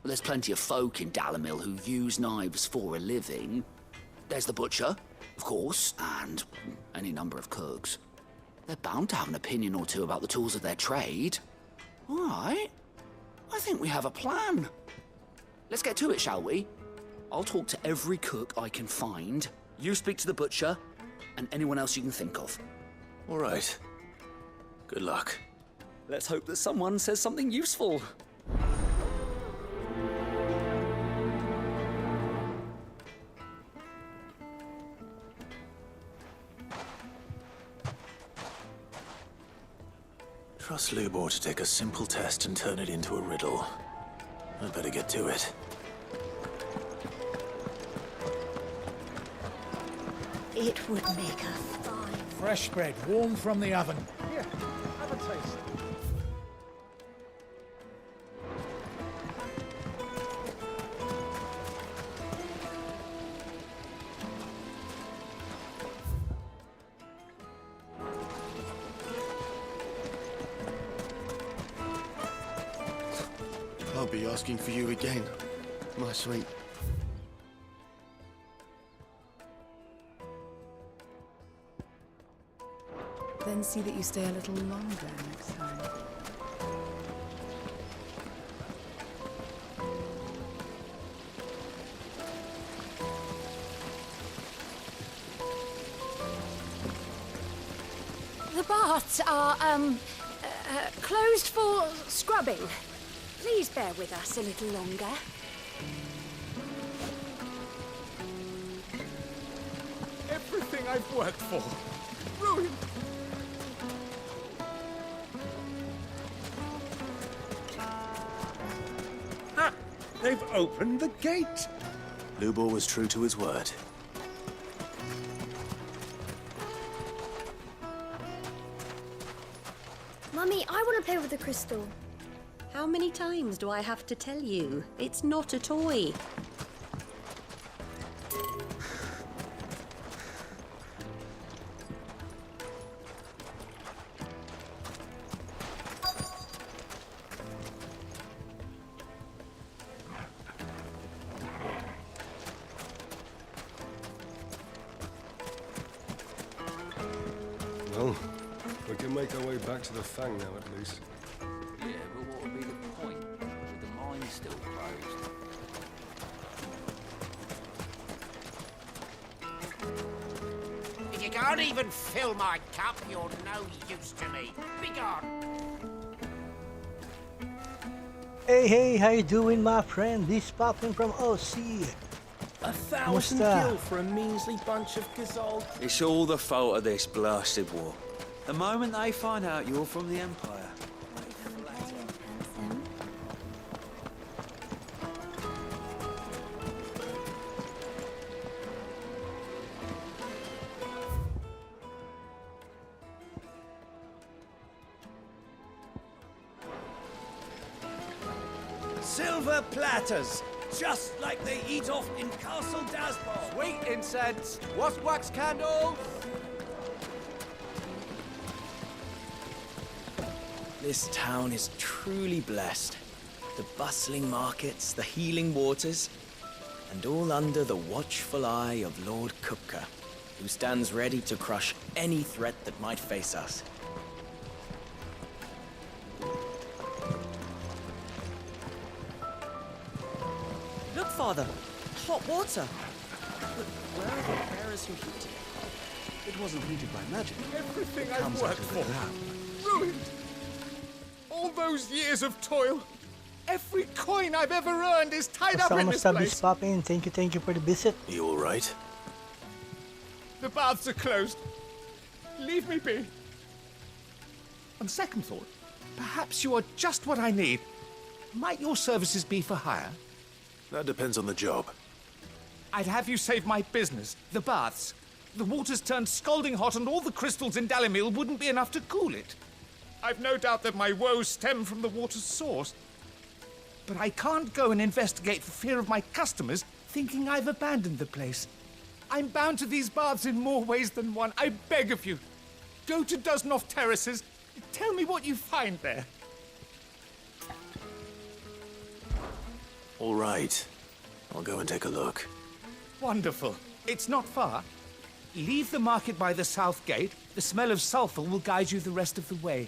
Well, there's plenty of folk in Dalamil who use knives for a living. There's the butcher, of course, and any number of cooks. They're bound to have an opinion or two about the tools of their trade. All right. I think we have a plan. Let's get to it, shall we? I'll talk to every cook I can find. You speak to the butcher, and anyone else you can think of. All right. Good luck. Let's hope that someone says something useful. Trust Lubor to take a simple test and turn it into a riddle. I'd better get to it. It would make a fine. Fresh bread, warm from the oven. Here, have a taste. I'll be asking for you again, my sweet. Then see that you stay a little longer next time. The baths are, closed for scrubbing. Please bear with us a little longer. Everything I've worked for. Ruined. Ha! They've opened the gate! Lubor was true to his word. Mummy, I want to play with the crystal. How many times do I have to tell you? It's not a toy. Well, we can make our way back to the Fang now, at least. Yeah, but what would be the point with the mine still closed? If you can't even fill my cup, you're no use to me. Be gone. Hey, how you doing, my friend? This popping from OC. 1,000 gil for a measly bunch of gazelle. It's all the fault of this blasted war. The moment they find out you're from the Empire. silver platters, just like they eat off in Castle Dasbar. Sweet incense, wax candles. This town is truly blessed. The bustling markets, the healing waters, and all under the watchful eye of Lord Kupka, who stands ready to crush any threat that might face us. Look, Father! Hot water! But where are the bearers who heated it? It wasn't heated by magic. Everything It I've comes out worked of the for. ground. Ruined! All those years of toil. Every coin I've ever earned is tied up in this Kamusta, place. Miss Poppin? Thank you for the visit. You all right? The baths are closed. Leave me be. On second thought, perhaps you are just what I need. Might your services be for hire? That depends on the job. I'd have you save my business, the baths. The water's turned scalding hot and all the crystals in Dalimil wouldn't be enough to cool it. I've no doubt that my woes stem from the water's source. But I can't go and investigate for fear of my customers thinking I've abandoned the place. I'm bound to these baths in more ways than one. I beg of you. Go to Dusnoff Terraces. Tell me what you find there. All right. I'll go and take a look. Wonderful. It's not far. Leave the market by the south gate. The smell of sulfur will guide you the rest of the way.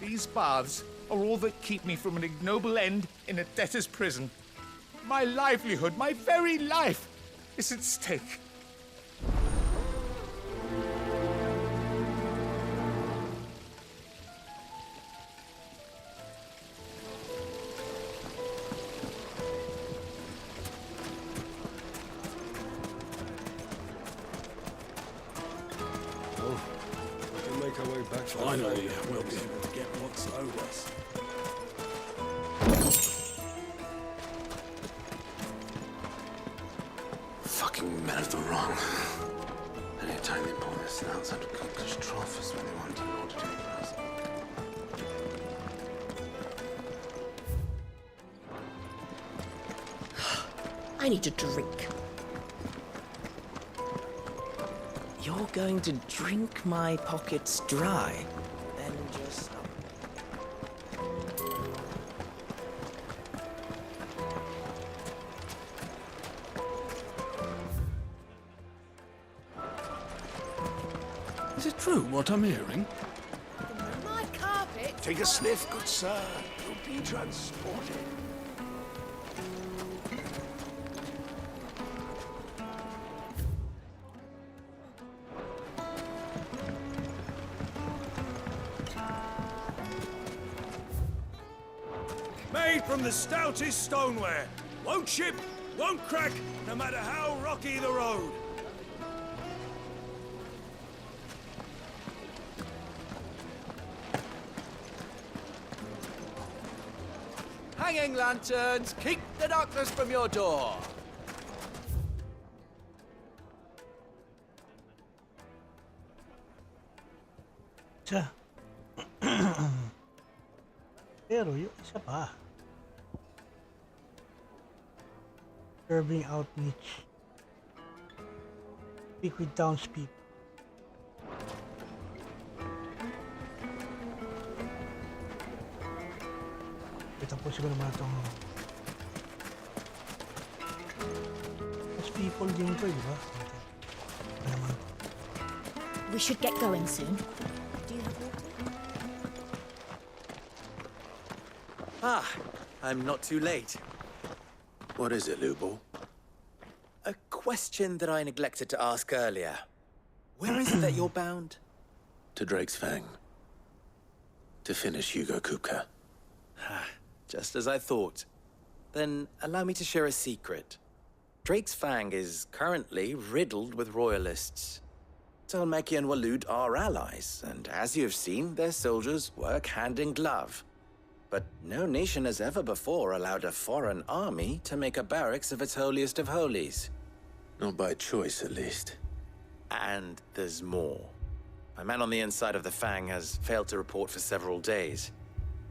These baths are all that keep me from an ignoble end in a debtor's prison. My livelihood, my very life, is at stake. Oh, we can make our way back to Finally, we'll be able to get what's owed us. Fucking men of the wrong. Anytime they pull their snouts out of Cook's trough is when they want an order to take us. I need a drink. You're going to drink my pockets dry? Then just... Is it true what I'm hearing? My carpet. Take a sniff, good sir. You'll be transported. Made from the stoutest stoneware. Won't chip, won't crack, no matter how rocky the road. Hanging lanterns, keep the darkness from your door. Tsa. Pero yung isa pa. Serving outreach. Speak with townspeople. Tapusin ko naman itong mas people din to, di ba? Ano naman? We should get going soon. Do you have water? Ah, I'm not too late. What is it, Lubo? A question that I neglected to ask earlier. Where is it that you're bound? To Drake's Fang. To finish Hugo Kupka. Just as I thought. Then allow me to share a secret. Drake's Fang is currently riddled with royalists. Talmeki and Walud are allies, and as you have seen, their soldiers work hand in glove. But no nation has ever before allowed a foreign army to make a barracks of its holiest of holies. Not by choice, at least. And there's more. A man on the inside of the Fang has failed to report for several days.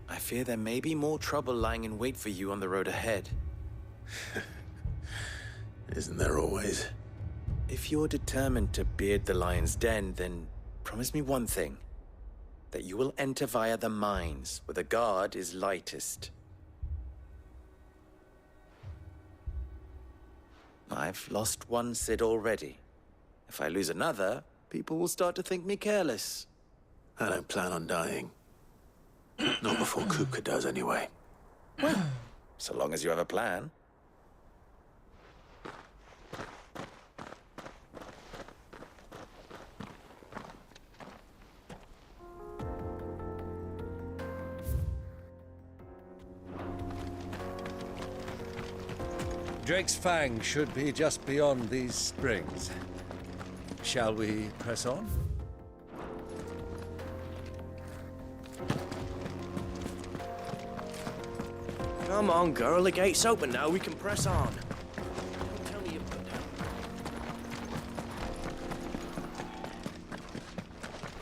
I fear there may be more trouble lying in wait for you on the road ahead. Isn't there always? If you're determined to beard the lion's den, then promise me one thing. That you will enter via the mines, where the guard is lightest. I've lost one Cid already. If I lose another, people will start to think me careless. I don't plan on dying. Not before Kupka does, anyway. So long as you have a plan. Drake's Fang should be just beyond these springs. Shall we press on? Come on, girl. The gate's open now. We can press on. Don't tell me you put down.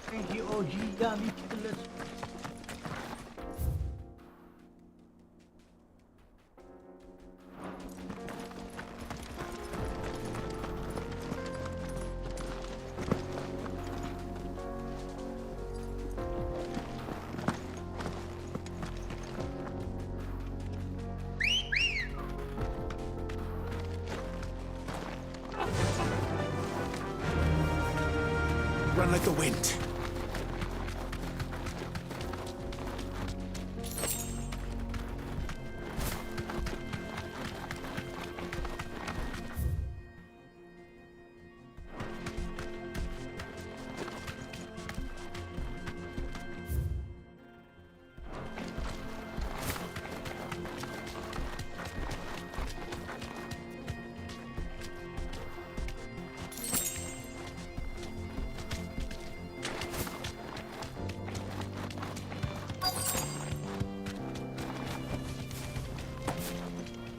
Thank you, OG. Dami Chickles. Run like the wind.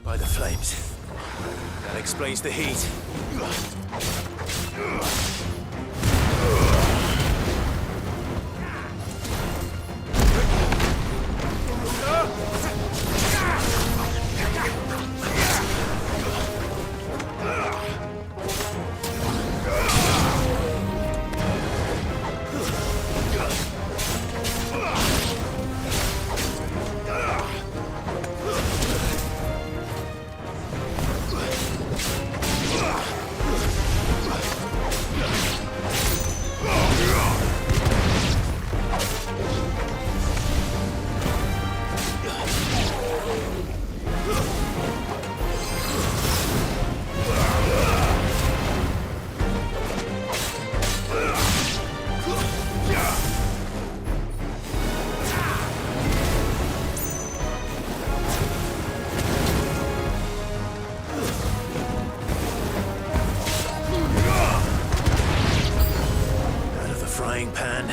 By the flames. That explains the heat. Frying pan.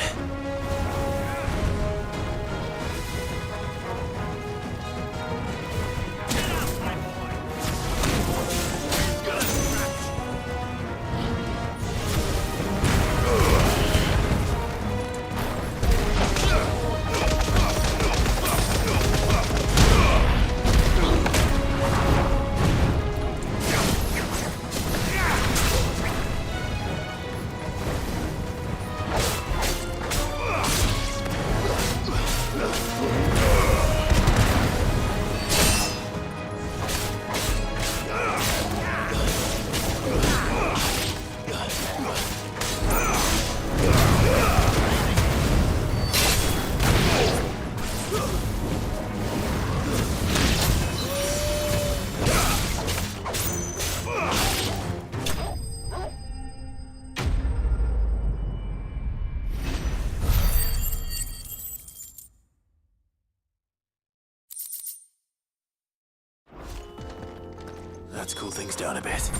Let's cool things down a bit.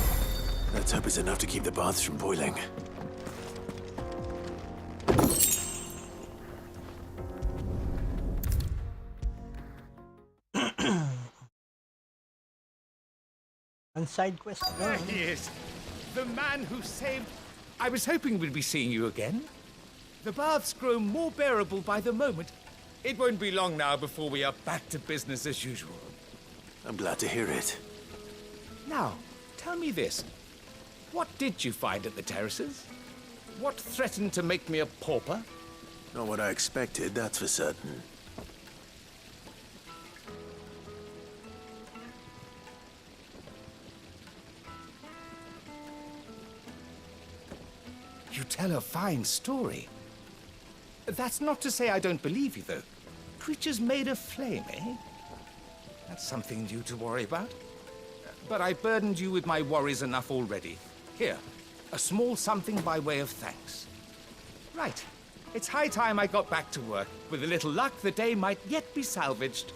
Let's hope it's enough to keep the baths from boiling. And side quest. There he is. The man who saved... I was hoping we'd be seeing you again. The baths grow more bearable by the moment. It won't be long now before we are back to business as usual. I'm glad to hear it. Now, tell me this. What did you find at the terraces? What threatened to make me a pauper? Not what I expected, that's for certain. You tell a fine story. That's not to say I don't believe you, though. Creatures made of flame, eh? That's something new to worry about. But I burdened you with my worries enough already. Here, a small something by way of thanks. Right. It's high time I got back to work. With a little luck, the day might yet be salvaged.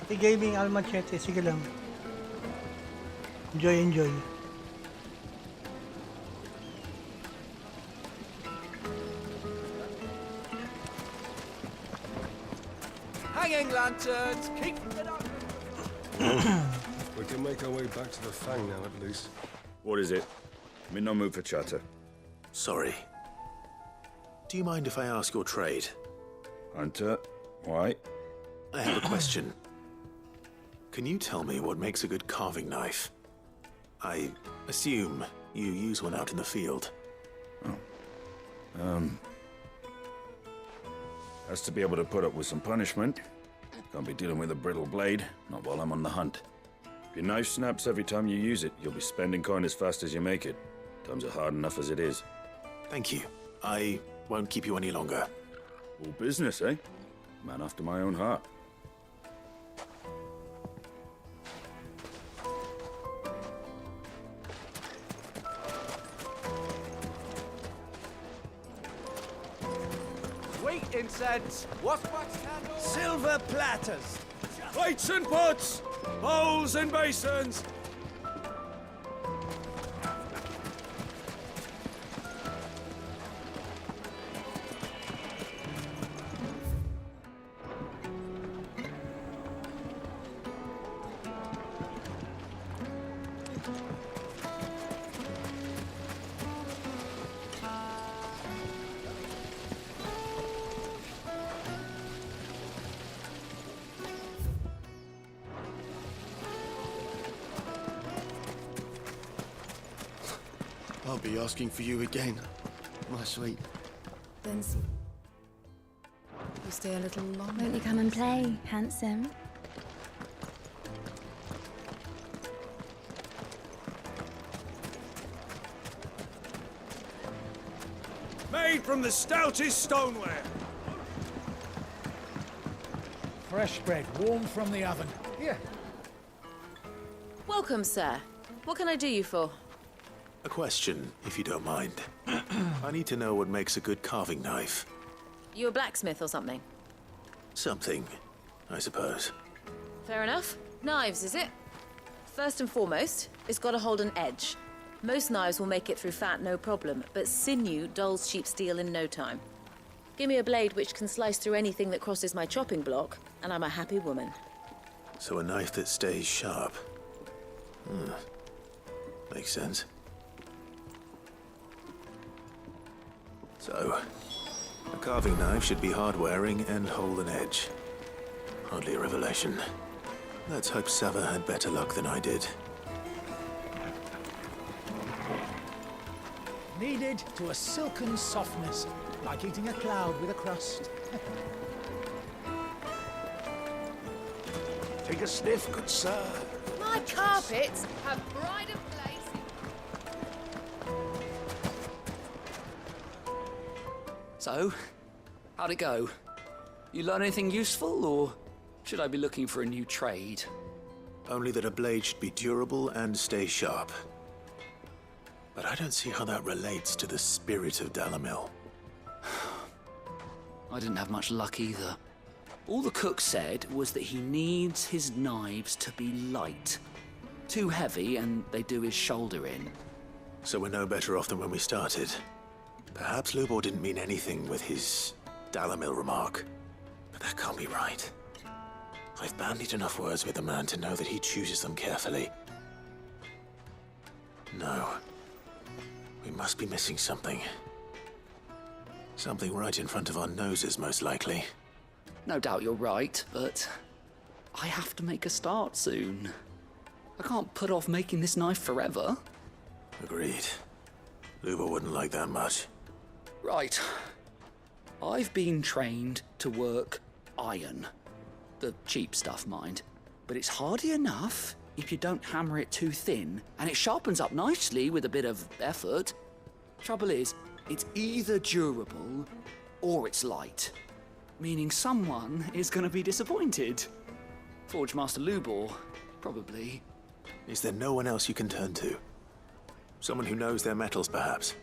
Pati gaming Almachete, sige lang. Enjoy, enjoy. Hanging lanterns! Keep it up! We can make our way back to the Fang now, at least. What is it? I'm in no mood for chatter. Sorry. Do you mind if I ask your trade? Hunter, why? I have a question. Can you tell me what makes a good carving knife? I assume you use one out in the field. Has to be able to put up with some punishment. Can't be dealing with a brittle blade, not while I'm on the hunt. If your knife snaps every time you use it, you'll be spending coin as fast as you make it. Times are hard enough as it is. Thank you. I won't keep you any longer. All business, eh? Man after my own heart. Sweet incense, wasp-wax candles, Silver platters, plates and pots, bowls and basins. I'll be asking for you again, my sweet. Then you stay a little longer. Won't you come and play, handsome? Made from the stoutest stoneware. Fresh bread, warm from the oven. Here. Welcome, sir. What can I do you for? A question, if you don't mind. I need to know what makes a good carving knife. You a blacksmith or something? Something, I suppose. Fair enough. Knives, is it? First and foremost, it's got to hold an edge. Most knives will make it through fat, no problem, but sinew dulls cheap steel in no time. Give me a blade which can slice through anything that crosses my chopping block, and I'm a happy woman. So a knife that stays sharp. Makes sense. So, a carving knife should be hard-wearing and hold an edge. Hardly a revelation. Let's hope Sava had better luck than I did. Kneaded to a silken softness, like eating a cloud with a crust. Take a sniff, good sir. My carpets have pride of place. So, how'd it go? You learn anything useful, or should I be looking for a new trade? Only that a blade should be durable and stay sharp. But I don't see how that relates to the spirit of Dalamil. I didn't have much luck either. All the cook said was that he needs his knives to be light. Too heavy and they do his shoulder in. So we're no better off than when we started. Perhaps Lubor didn't mean anything with his Dalamil remark. But that can't be right. I've bandied enough words with the man to know that he chooses them carefully. No. We must be missing something. Something right in front of our noses, most likely. No doubt you're right, but I have to make a start soon. I can't put off making this knife forever. Agreed. Lubor wouldn't like that much. Right. I've been trained to work iron. The cheap stuff, mind. But it's hardy enough if you don't hammer it too thin, and it sharpens up nicely with a bit of effort. Trouble is, it's either durable or it's light. Meaning someone is going to be disappointed. Forge Master Lubor, probably. Is there no one else you can turn to? Someone who knows their metals, perhaps?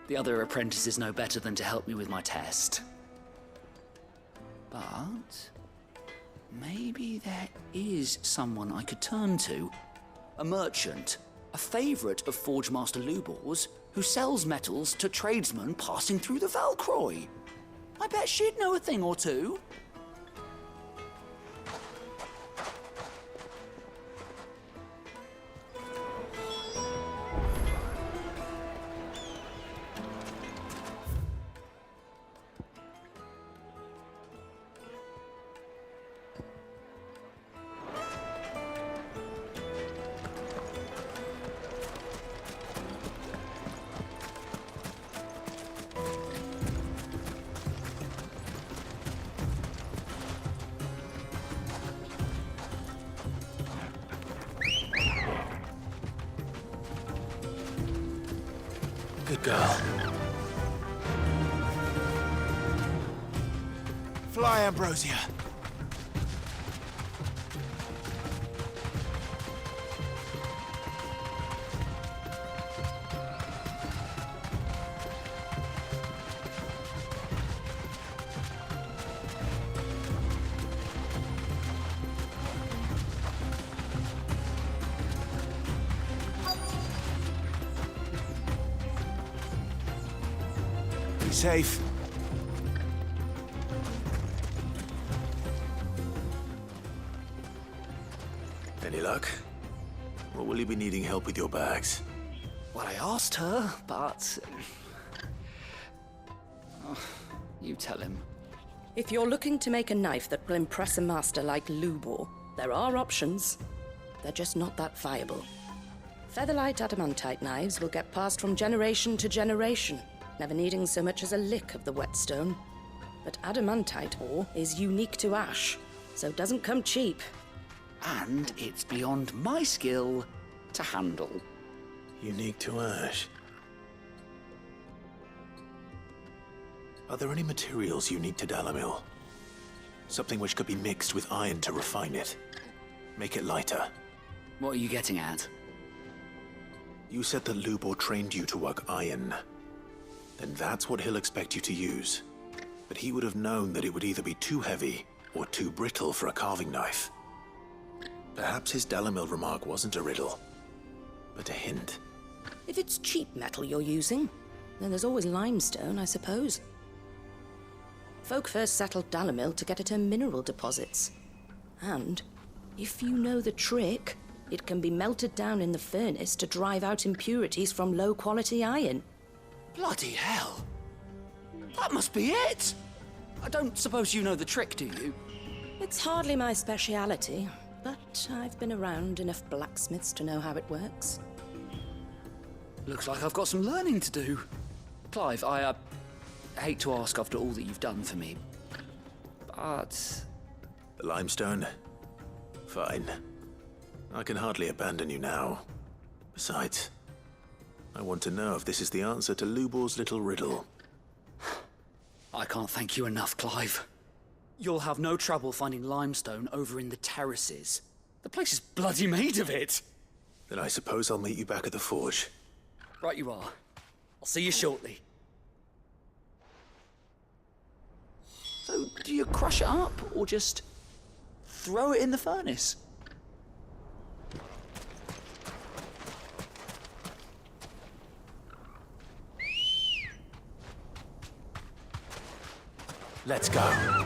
The other apprentices know better than to help me with my test. But maybe there is someone I could turn to. A merchant, a favourite of Forge Master Lubor's, who sells metals to tradesmen passing through the Valcroy. I bet she'd know a thing or two. Good girl. Fly, Ambrosia. Be safe. Any luck? Or will you be needing help with your bags? Well, I asked her, but... Oh, you tell him. If you're looking to make a knife that will impress a master like Lubor, there are options. They're just not that viable. Featherlight adamantite knives will get passed from generation to generation, never needing so much as a lick of the whetstone. But adamantite ore is unique to ash, so it doesn't come cheap. And it's beyond my skill to handle. Unique to ash. Are there any materials unique to Dalamil? Something which could be mixed with iron to refine it. Make it lighter. What are you getting at? You said that Lubor trained you to work iron. Then that's what he'll expect you to use. But he would have known that it would either be too heavy or too brittle for a carving knife. Perhaps his Dalamil remark wasn't a riddle, but a hint. If it's cheap metal you're using, then there's always limestone, I suppose. Folk first settled Dalamil to get at her mineral deposits. And, if you know the trick, it can be melted down in the furnace to drive out impurities from low-quality iron. Bloody hell! That must be it! I don't suppose you know the trick, do you? It's hardly my speciality, but I've been around enough blacksmiths to know how it works. Looks like I've got some learning to do. Clive, I hate to ask after all that you've done for me, but... The limestone? Fine. I can hardly abandon you now. Besides, I want to know if this is the answer to Lubor's little riddle. I can't thank you enough, Clive. You'll have no trouble finding limestone over in the terraces. The place is bloody made of it. Then I suppose I'll meet you back at the forge. Right you are. I'll see you shortly. So, do you crush it up, or just throw it in the furnace? Let's go.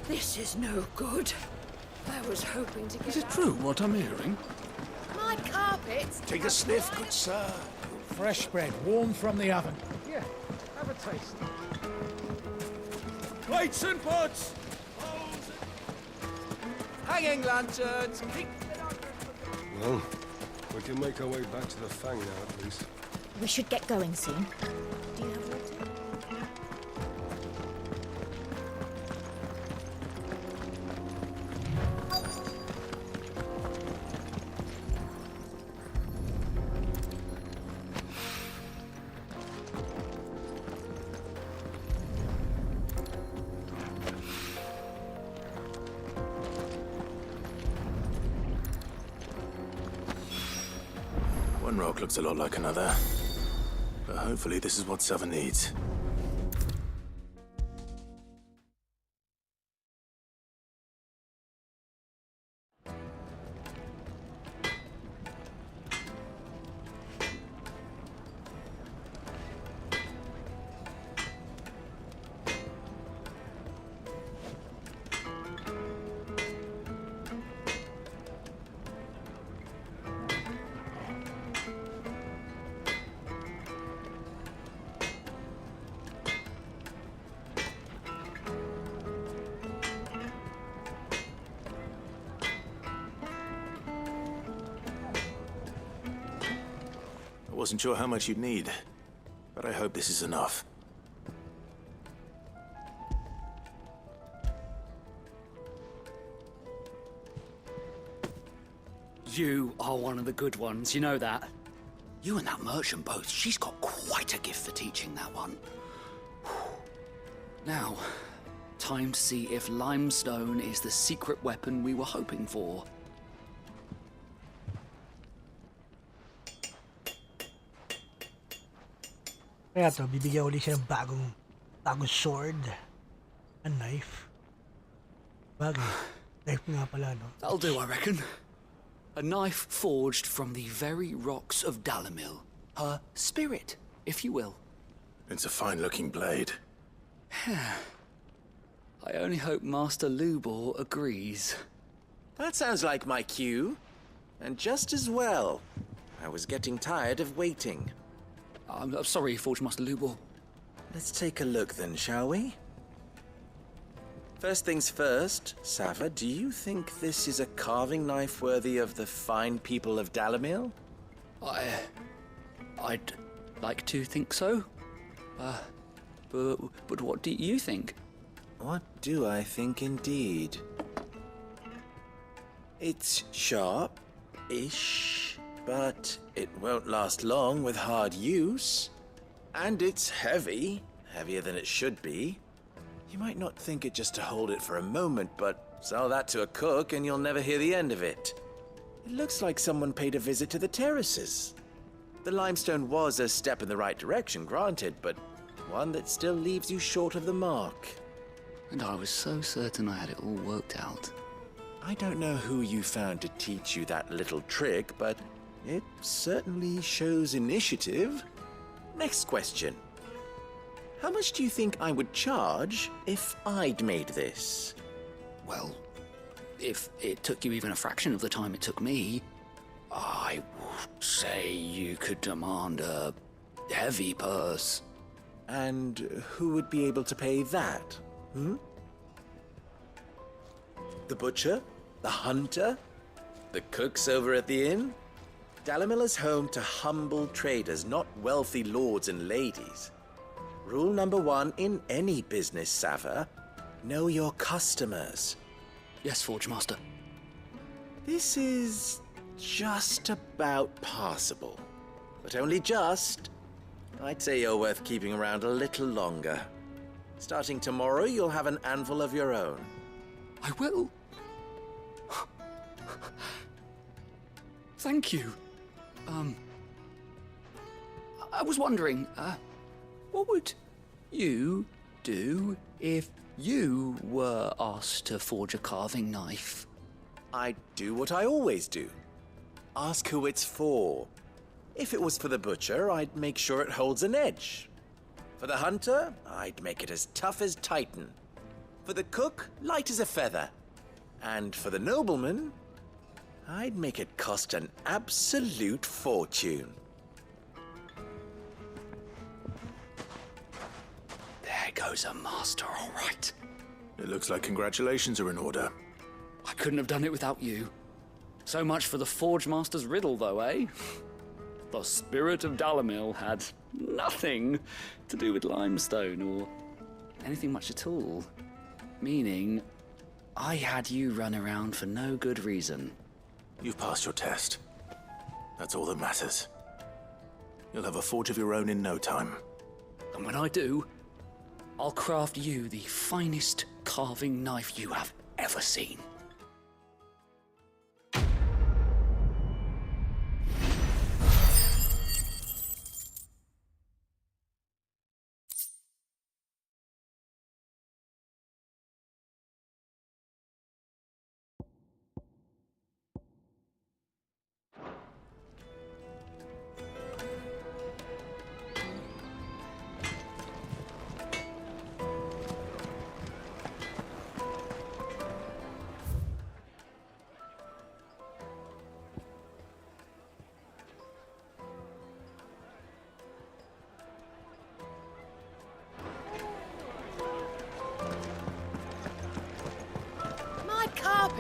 This is no good. I was hoping to get Is it true what I'm hearing? my carpets. Take a sniff, good sir. Fresh bread, warm from the oven. Yeah, have a taste. Plates and pots! Hanging lanterns! Well, we can make our way back to the Fang now, at least. We should get going soon. Do you have water? One rock looks a lot like another. But hopefully this is what Sava needs. I wasn't sure how much you'd need, but I hope this is enough. You are one of the good ones, you know that? You and that merchant both, she's got quite a gift for teaching that one. Now, time to see if limestone is the secret weapon we were hoping for. Kaya to, bibigyan ulit siya ng bagong sword. A knife. Bagay. Knife nga pala, no? That'll do, I reckon. A knife forged from the very rocks of Dalimil. Her spirit, if you will. It's a fine-looking blade. I only hope Master Lubor agrees. That sounds like my cue. And just as well. I was getting tired of waiting. I'm sorry, Forge Master Lubor. Let's take a look then, shall we? First things first, Sava, do you think this is a carving knife worthy of the fine people of Dalimil? I'd like to think so. But what do you think? What do I think indeed? It's sharp-ish, but it won't last long with hard use. And it's heavy, heavier than it should be. You might not think it just to hold it for a moment, but sell that to a cook and you'll never hear the end of it. It looks like someone paid a visit to the terraces. The limestone was a step in the right direction, granted, but one that still leaves you short of the mark. And I was so certain I had it all worked out. I don't know who you found to teach you that little trick, but it certainly shows initiative. Next question. How much do you think I would charge if I'd made this? Well, if it took you even a fraction of the time it took me, I would say you could demand a heavy purse. And who would be able to pay that? The butcher? The hunter? The cooks over at the inn? Dalimil is home to humble traders, not wealthy lords and ladies. Rule number 1 in any business, Sava, know your customers. Yes, Forge Master. This is just about passable, but only just. I'd say you're worth keeping around a little longer. Starting tomorrow, you'll have an anvil of your own. I will. Thank you. I was wondering, what would you do if you were asked to forge a carving knife? I'd do what I always do. Ask who it's for. If it was for the butcher, I'd make sure it holds an edge. For the hunter, I'd make it as tough as Titan. For the cook, light as a feather. And for the nobleman, I'd make it cost an absolute fortune. There goes a master, all right. It looks like congratulations are in order. I couldn't have done it without you. So much for the Forge Master's riddle, though, eh? The spirit of Dalimil had nothing to do with limestone or anything much at all. Meaning, I had you run around for no good reason. You've passed your test. That's all that matters. You'll have a forge of your own in no time. And when I do, I'll craft you the finest carving knife you have ever seen.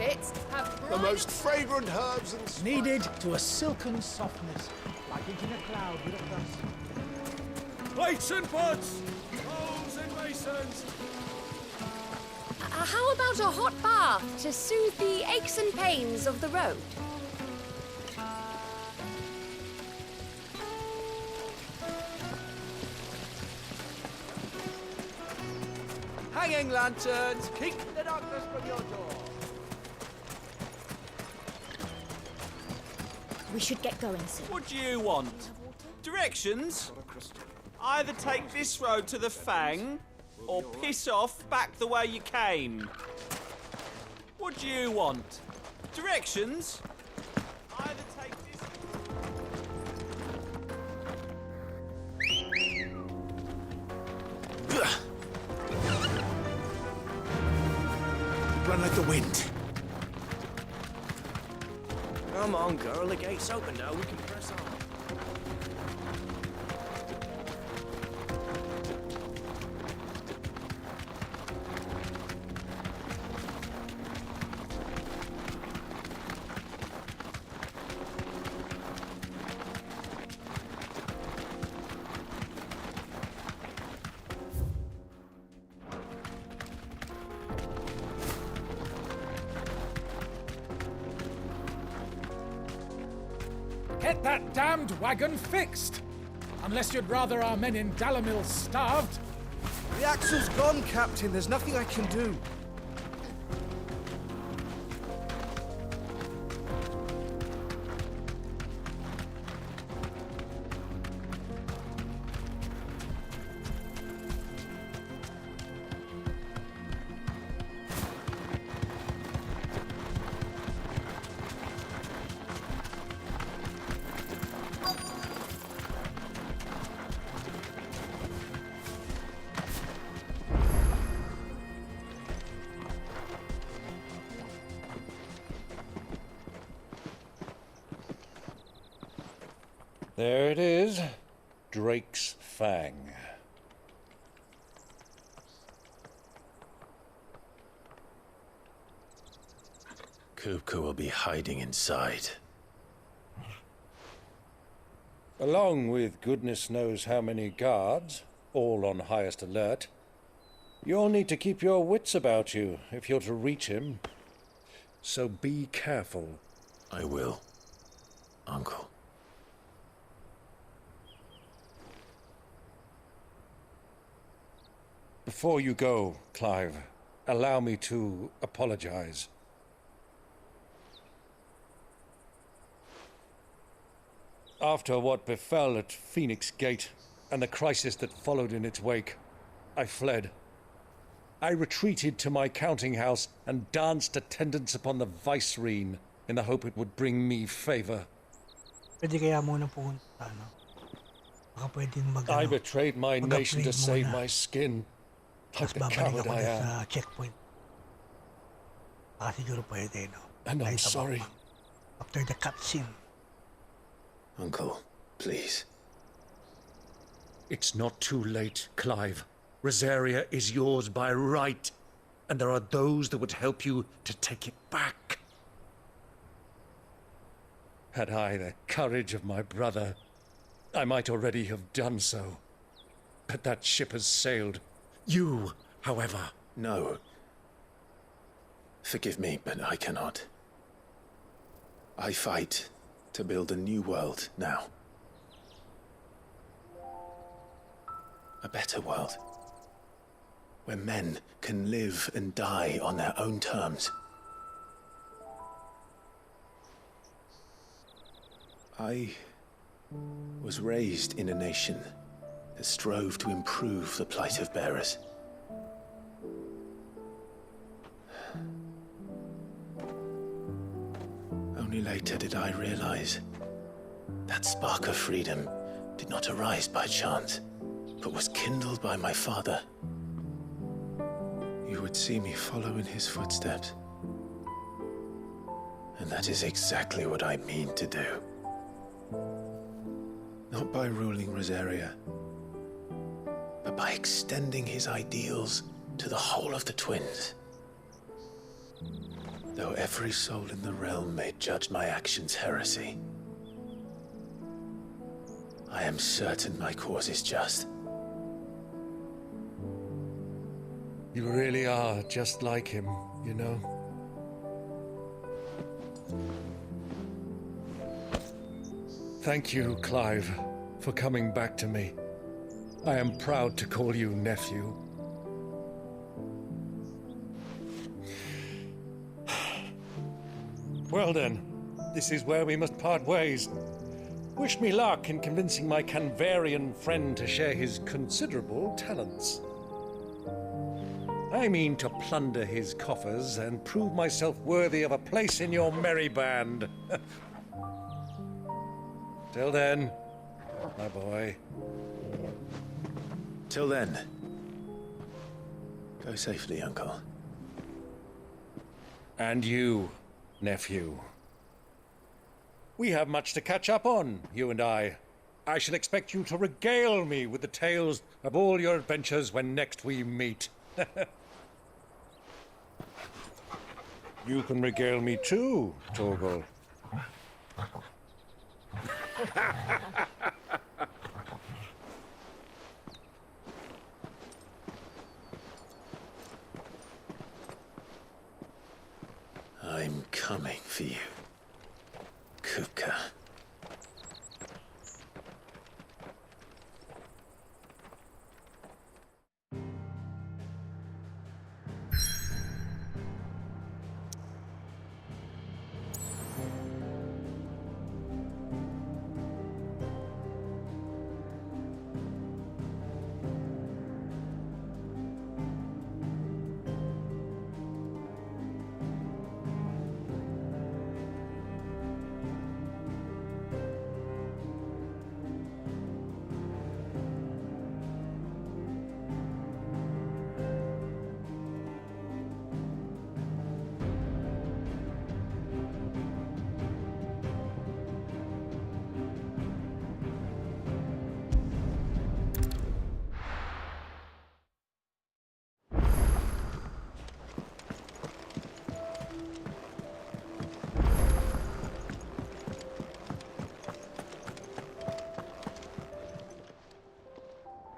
pits have The most fragrant herbs and Kneaded to a silken softness, like eating a cloud with a crust. Plates and pots! Bowls and basins! How about a hot bath to soothe the aches and pains of the road? Hanging lanterns, keep the darkness from your door. We should get going soon. What do you want? Directions? Either take this road to the Fang, or piss off back the way you came. What do you want? Directions? Either take this... Run like the wind. Come on, girl. The gate's open now. We can press on. Get that damned wagon fixed! Unless you'd rather our men in Dalamil starved. The axle's gone, Captain. There's nothing I can do. There it is. Drake's Fang. Kupka will be hiding inside. Along with goodness knows how many guards, all on highest alert. You'll need to keep your wits about you if you're to reach him. So be careful. I will, Uncle. Before you go, Clive, allow me to apologize. After what befell at Phoenix Gate and the crisis that followed in its wake, I fled. I retreated to my counting house and danced attendance upon the vicereine in the hope it would bring me favor. Pwede kaya muna pumunta, ano? Baka pwedeng I betrayed my nation to save my skin. Like the coward I am. Sa checkpoint. Baka siguro pwede, no? And I'm Kahit sorry. After the cutscene. Uncle, please. It's not too late, Clive. Rosaria is yours by right, and there are those that would help you to take it back. Had I the courage of my brother, I might already have done so. But that ship has sailed. You, however... No. Forgive me, but I cannot. I fight to build a new world now. A better world. Where men can live and die on their own terms. I was raised in a nation that strove to improve the plight of bearers. Only later did I realize that spark of freedom did not arise by chance, but was kindled by my father. You would see me follow in his footsteps. And that is exactly what I mean to do. Not by ruling Rosaria, but by extending his ideals to the whole of the twins. Though every soul in the realm may judge my actions heresy, I am certain my cause is just. You really are just like him, you know? Thank you, Clive, for coming back to me. I am proud to call you nephew. Well then, this is where we must part ways. Wish me luck in convincing my Canvarian friend to share his considerable talents. I mean to plunder his coffers and prove myself worthy of a place in your merry band. Till then, my boy. Till then, go safely, Uncle. And you, nephew. We have much to catch up on, you and I. I shall expect you to regale me with the tales of all your adventures when next we meet. You can regale me too, Torgal. I'm coming for you, Kupka.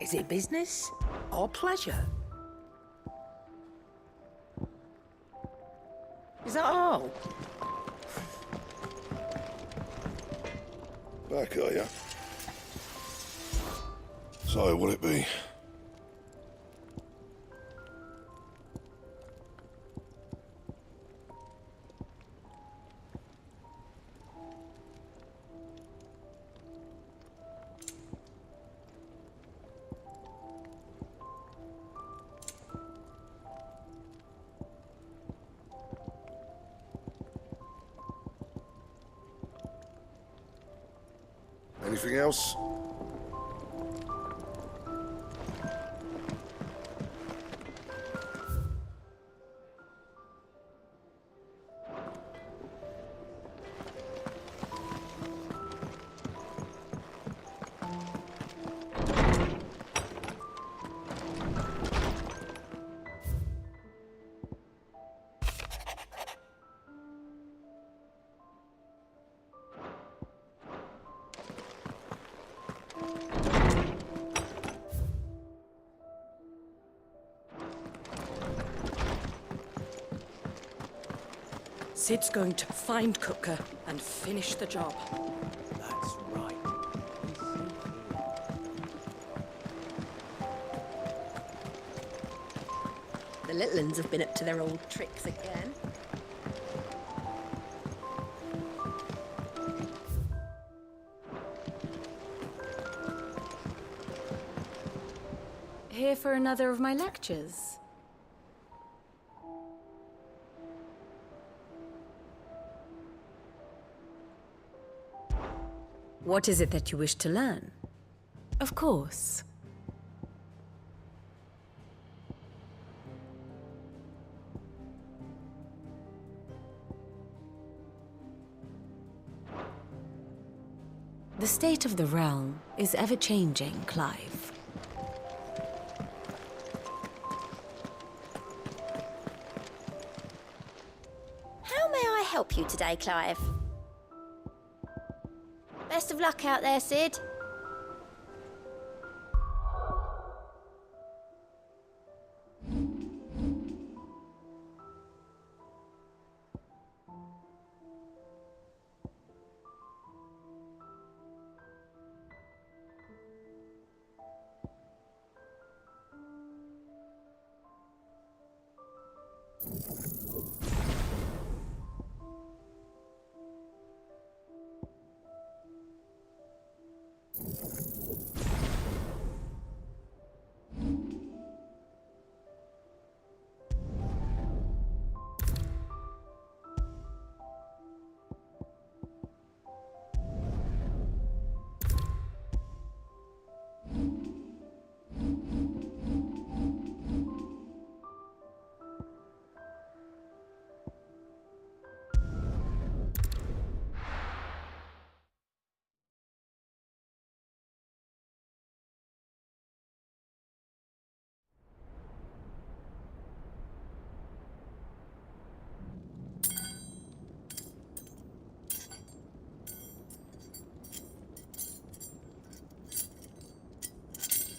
Is it business or pleasure? Is that all? Back, are ya? So, what'll it be? Anything else? Sid's going to find Kupka and finish the job. That's right. The little uns have been up to their old tricks again. Here for another of my lectures? What is it that you wish to learn? Of course. The state of the realm is ever-changing, Clive. you today, Clive. Best of luck out there, Sid.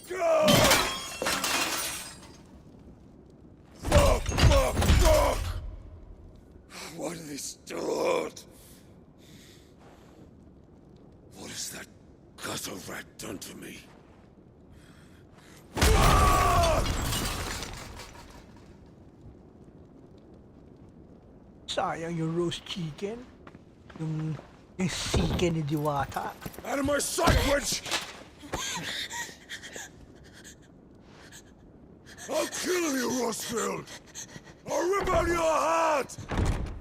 Fuck! Why do they start? What has that gutter rat done to me? Sayang yung roast chicken. Yung chicken ni Diwata. Out of my sight, wench! I'll kill you, Rossfield! I'll rip out your heart!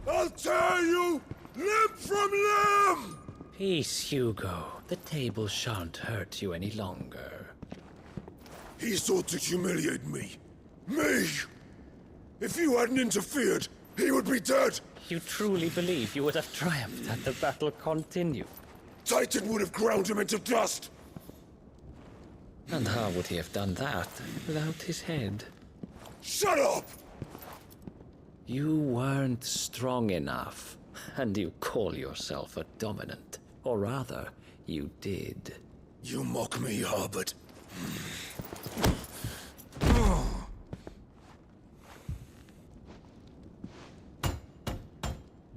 I'll tear you limb from limb! Peace, Hugo. The table shan't hurt you any longer. He sought to humiliate me. Me! If you hadn't interfered, he would be dead! You truly believe you would have triumphed had the battle continued? Titan would have ground him into dust! And how would he have done that without his head? Shut up! You weren't strong enough, and you call yourself a dominant. Or rather, you did. You mock me, Harbert.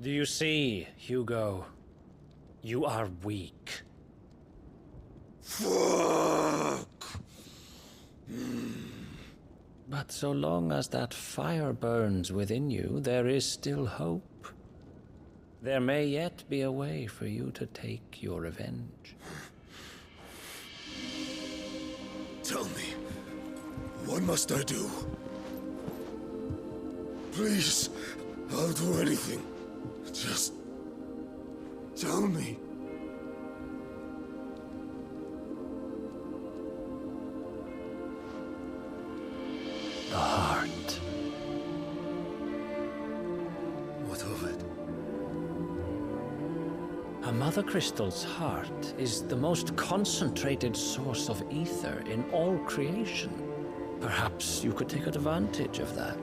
Do you see, Hugo? You are weak. Fuck! But so long as that fire burns within you, there is still hope. There may yet be a way for you to take your revenge. Tell me, what must I do? Please, I'll do anything. Just tell me. The heart. What of it? A Mother Crystal's heart is the most concentrated source of ether in all creation. Perhaps you could take advantage of that.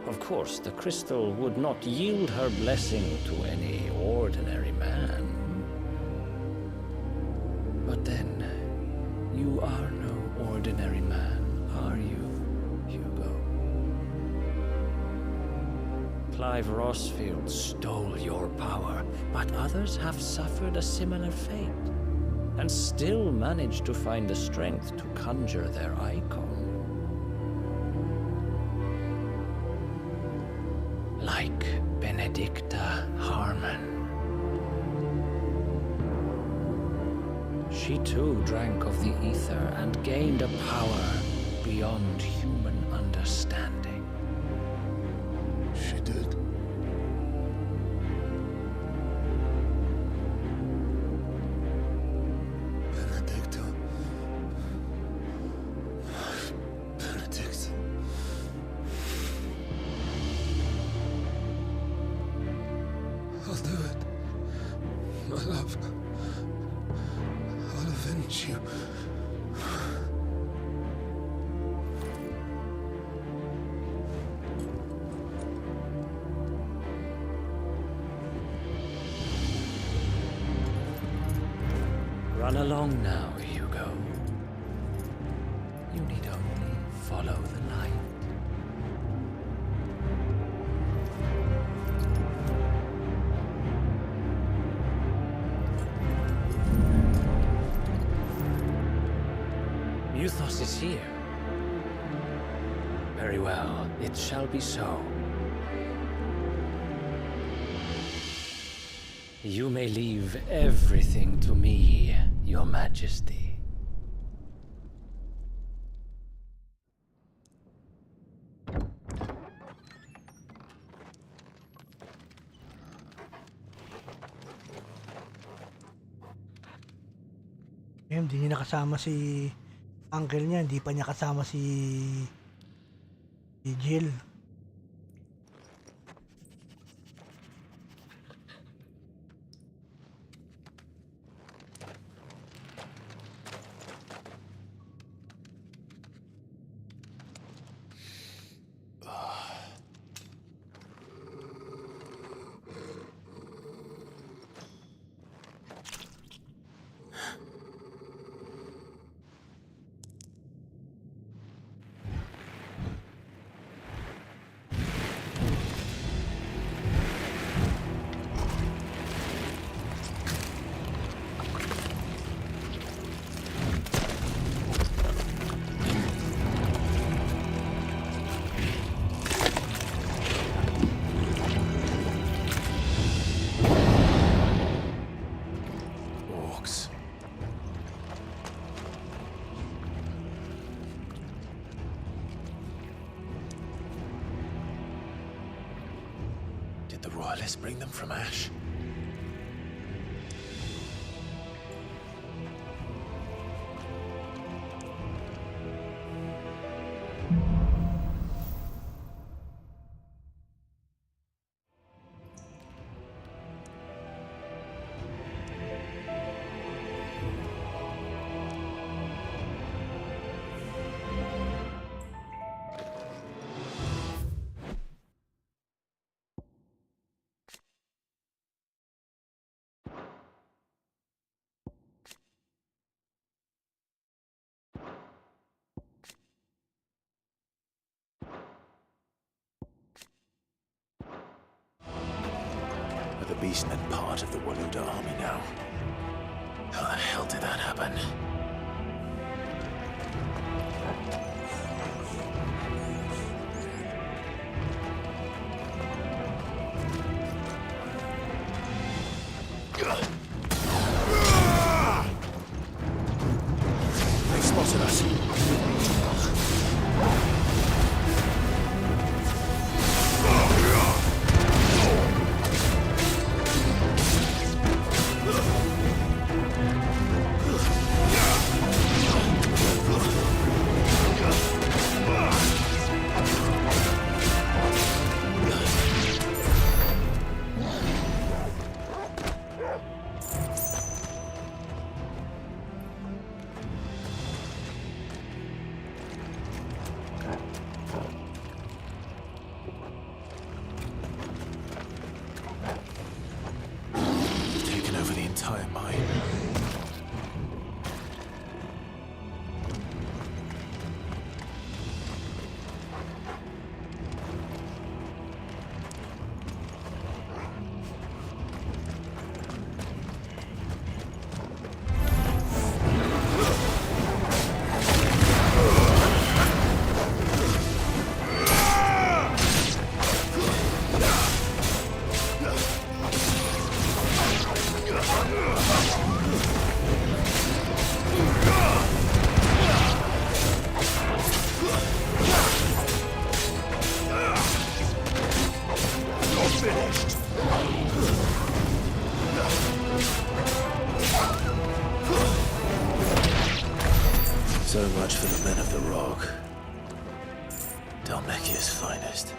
Of course, the crystal would not yield her blessing to any ordinary man. But then, you are no ordinary man, are you, Hugo? Clive Rossfield stole your power, but others have suffered a similar fate, and still managed to find the strength to conjure their icon. Like Benedicta Harmon. She too drank of the ether and gained a power beyond human understanding. She did. Benedicta. Benedict. I'll do it. My love. I'll avenge you. Run along now, Hugo. You need only follow the light. Muthos is here. Very well, it shall be so. You may leave everything to me, Your Majesty. Hindi niya nakasama si uncle niya, hindi pa niya kasama si Jill. Did the Royalists bring them from Ash? The Beastmen part of the Waluda army now. How the hell did that happen? They spotted us. So much for the men of the Rock. Dalmekia's finest.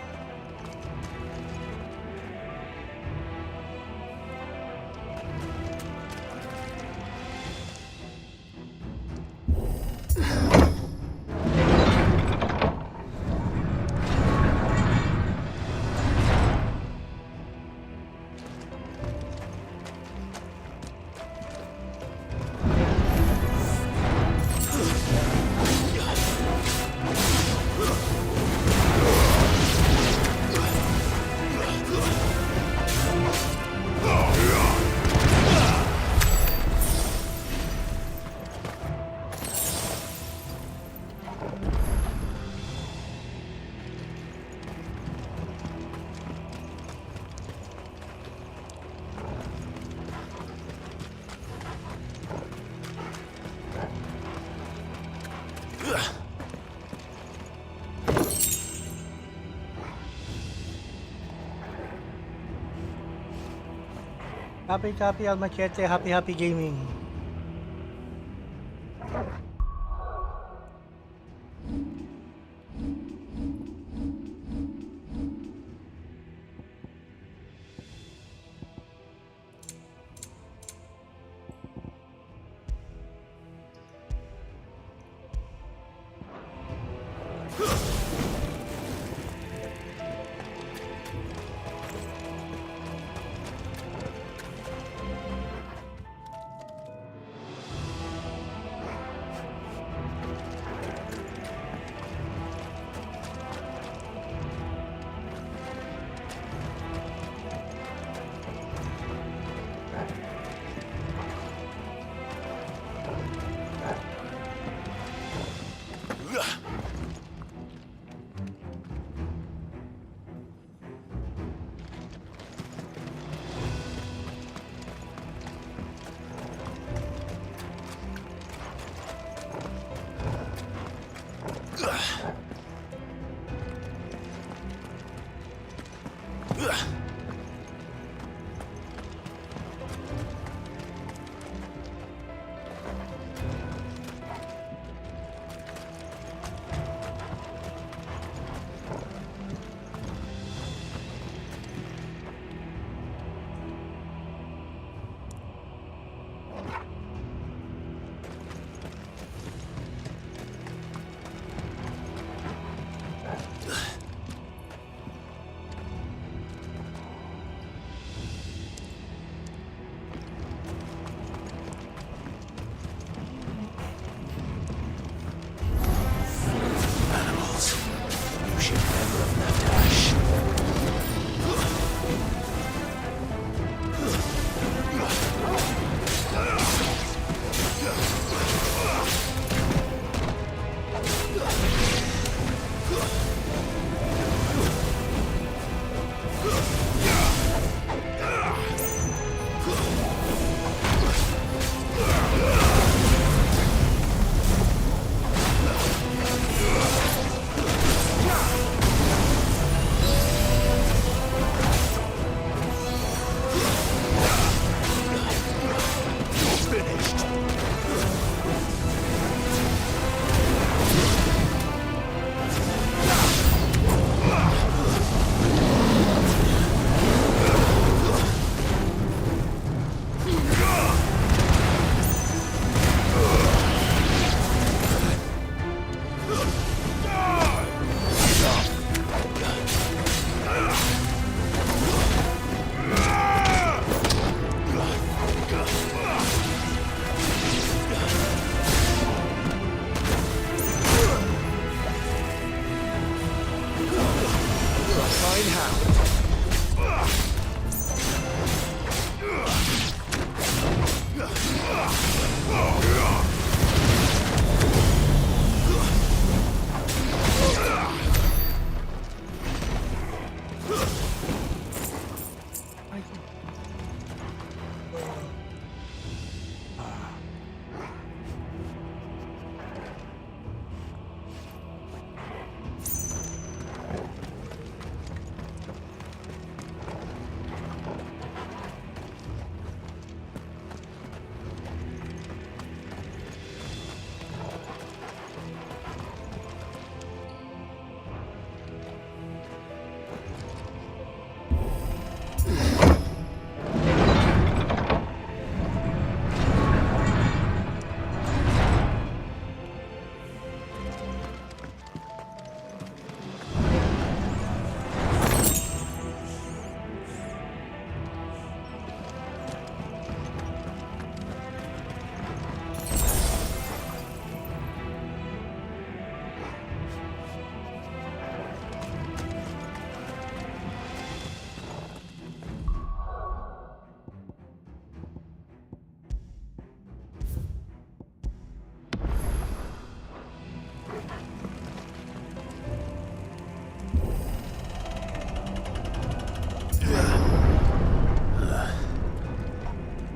Happy Al Machete, happy gaming.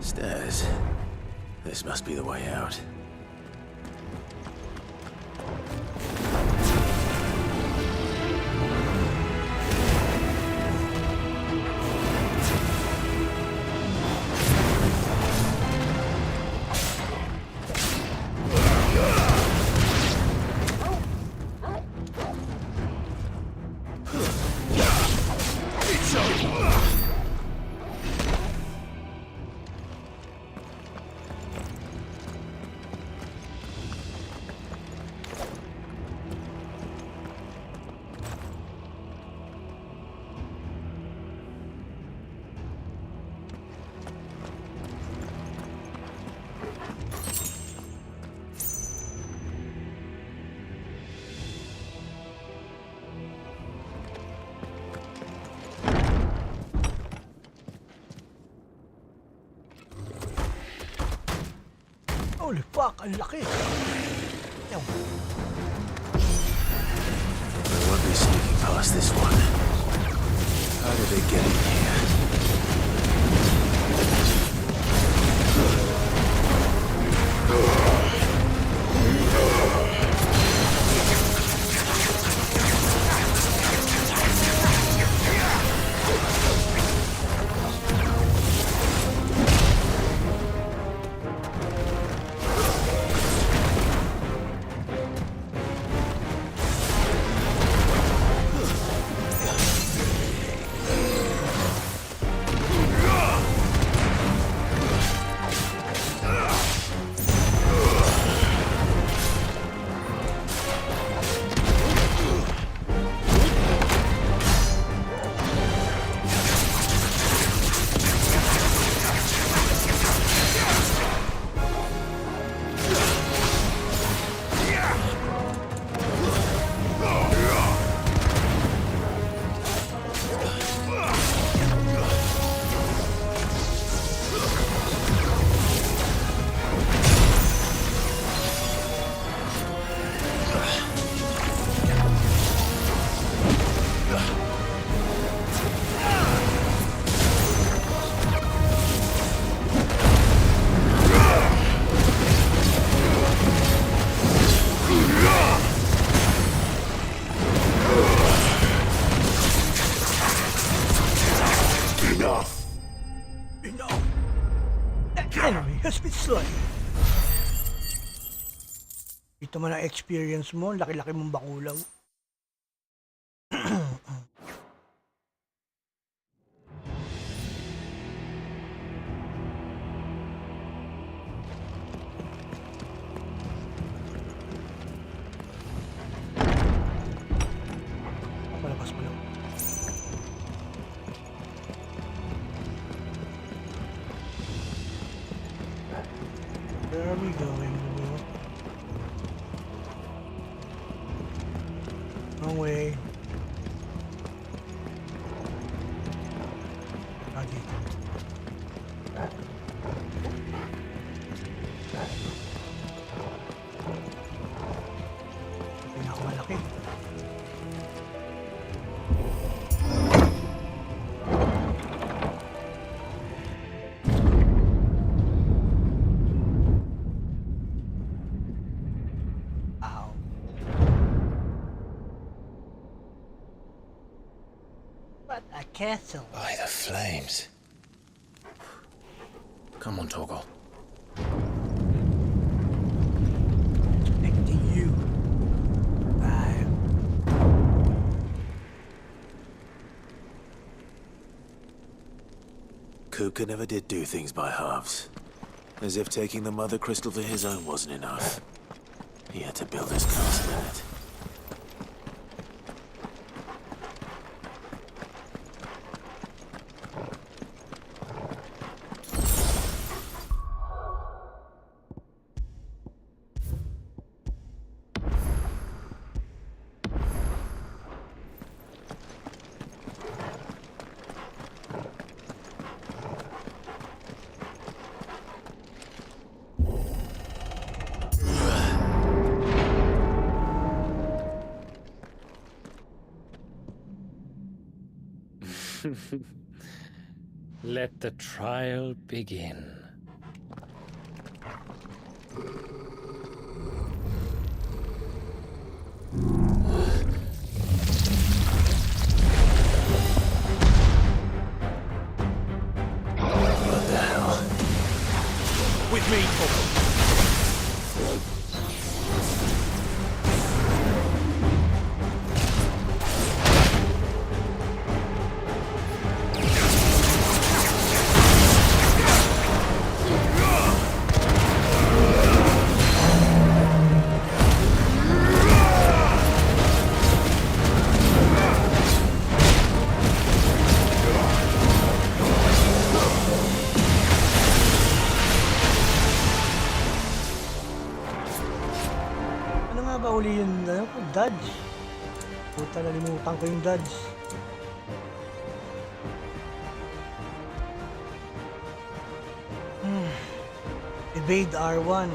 Stairs. This must be the way out. Holy fuck, ang laki. Yaw. I won't be sneaking past this one. How did they get in here? Has been slain. Ito man ang experience mo, laki-laki mong bakulaw. Palabas mo lang. Where are we going, bro? Wrong way. Dito. Pinakamalaki. Castle. By the flames. Come on, Torgal. Expecting you. Kuka never did do things by halves. As if taking the Mother Crystal for his own wasn't enough. He had to build his castle in it. Let the trial begin. What the hell? With me, Torgal. Uli yung dodge. Puta, nalimutan ko yung dodge. Evade R1.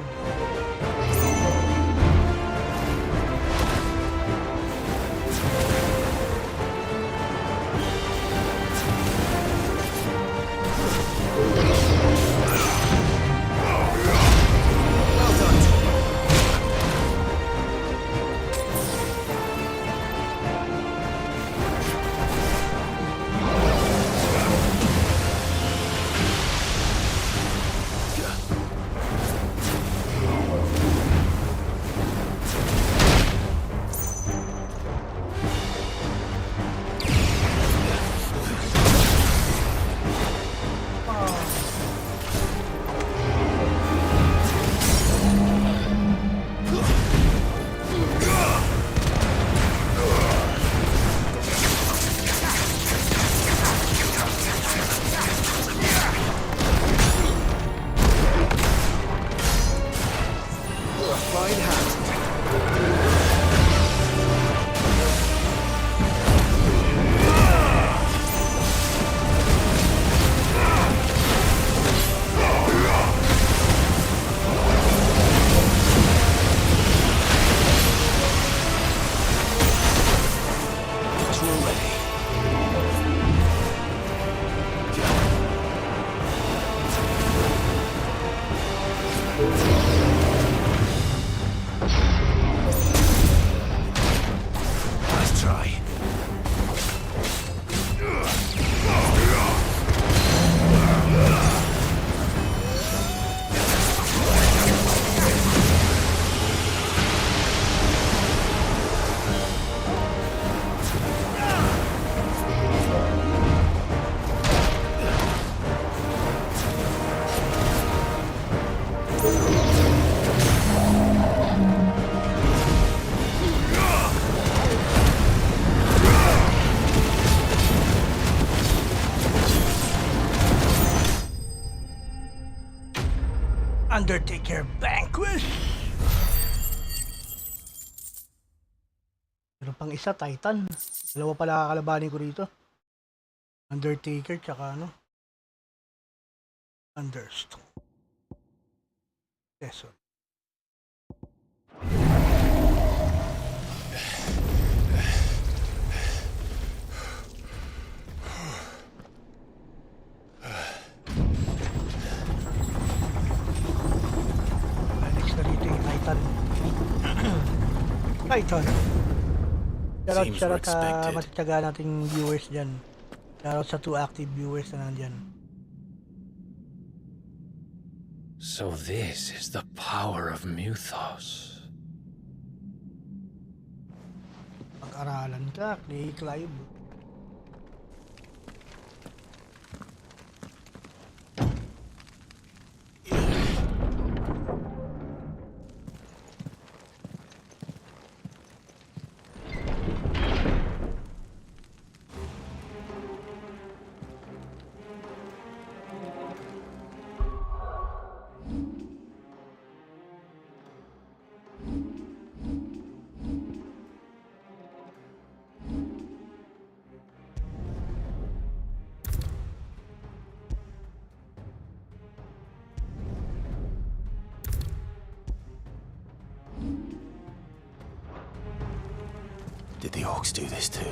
Undertaker Vanquish. Meron pang isa, Titan. Dalawa pala kakalabanin ko rito. Undertaker tsaka ano? Understone. Yes, sir. Titan. Shoutout sa matitaga nating viewers dyan. Shoutout sa 2 active viewers na nandyan. So this is the power of Mythos. Pag-aralan ka, Clay Clive. Did the orcs do this too?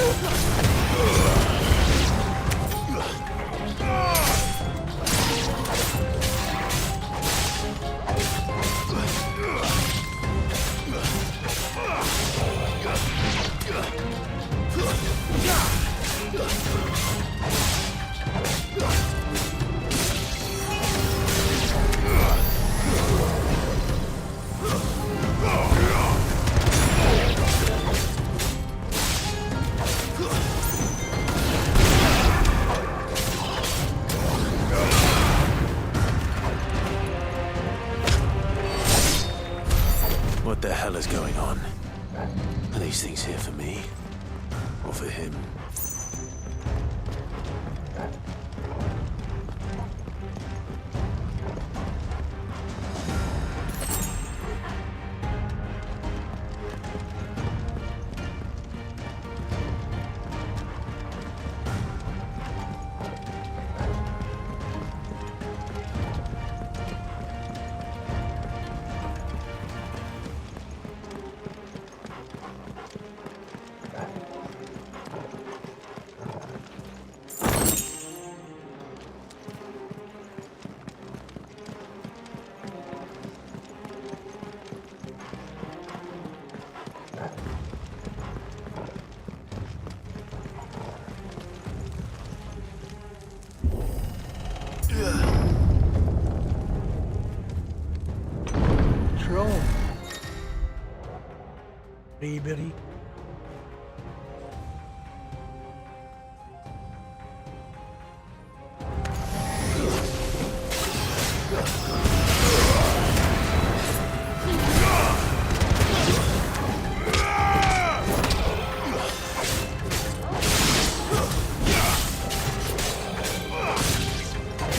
More of them. the hell is going on? Are these things here for me? Or for him? Throne. Bravery.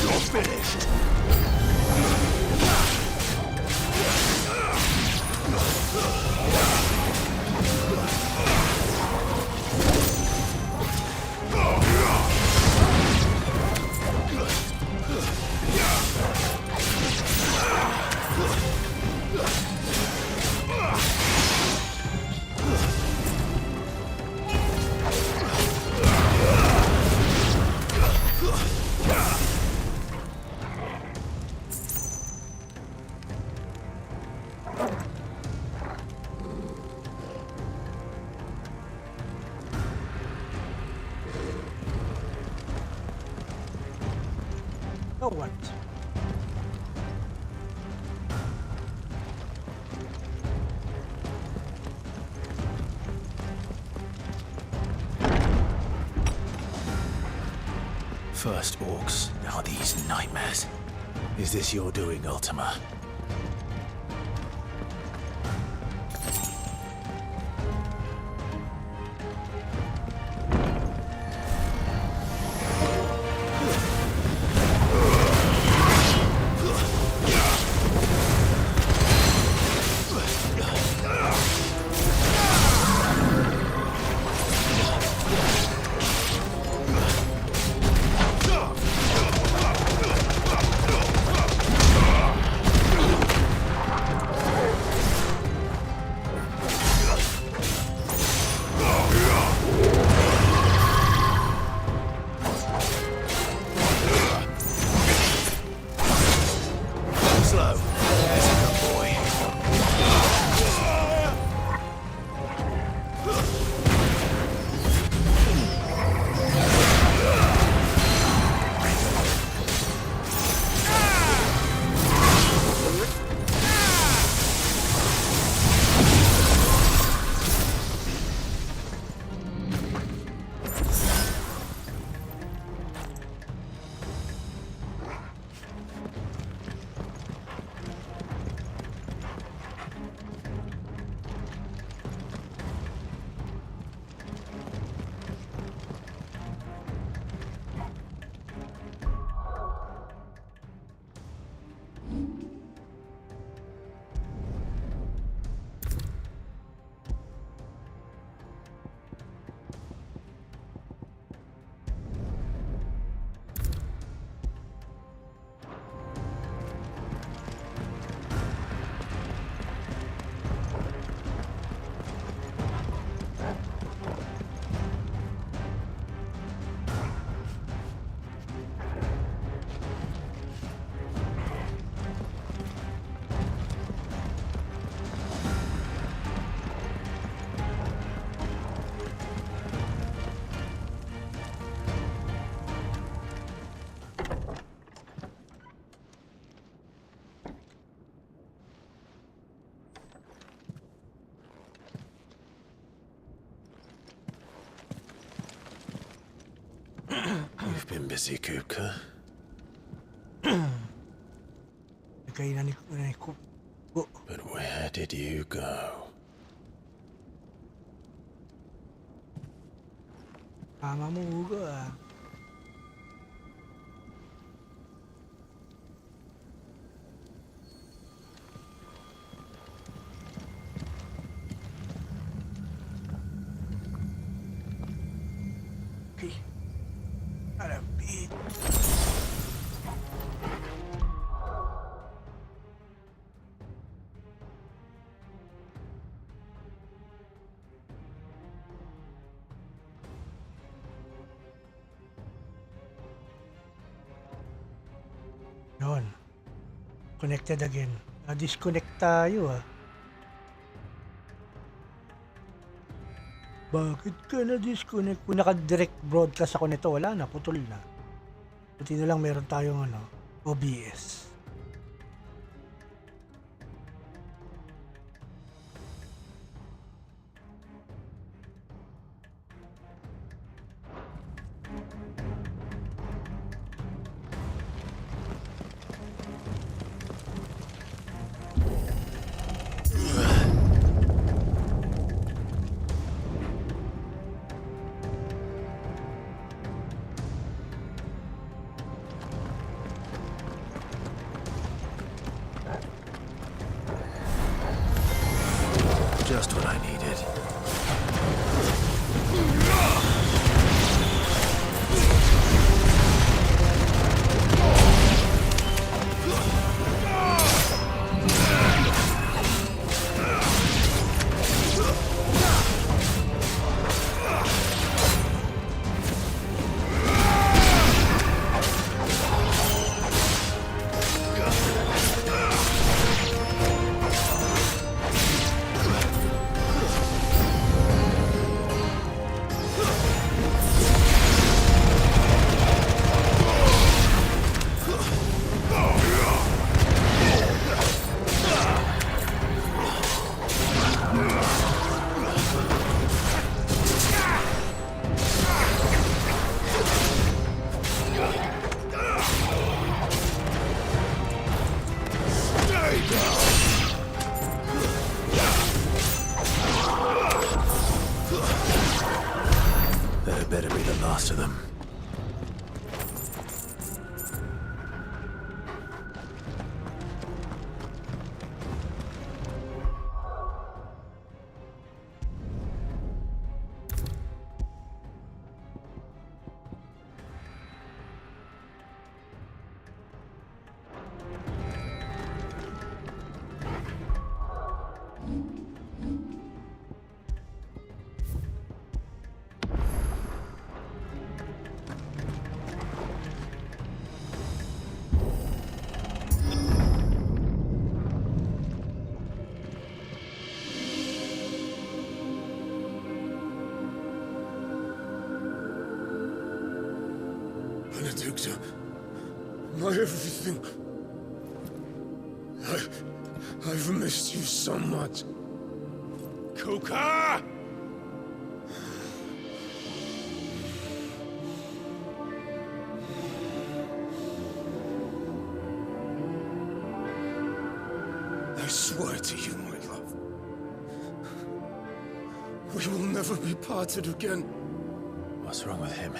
You're finished. Now what? First orcs, now these nightmares. Is this your doing, Ultima? You've been busy, Kupka. Kainan ni But where did you go? Tama mo, Hugo, ah. Okay. Harapin. Yun. Connected again. Na-disconnect tayo ah. Bakit ka na-disconnect? Kung naka-direct broadcast ako nito, wala na, putol na. Buti na lang meron tayong OBS. Just what I needed. That better be the last of them. Benedicta, my everything. I've missed you so much. Kuka! I swear to you, my love, we will never be parted again. What's wrong with him?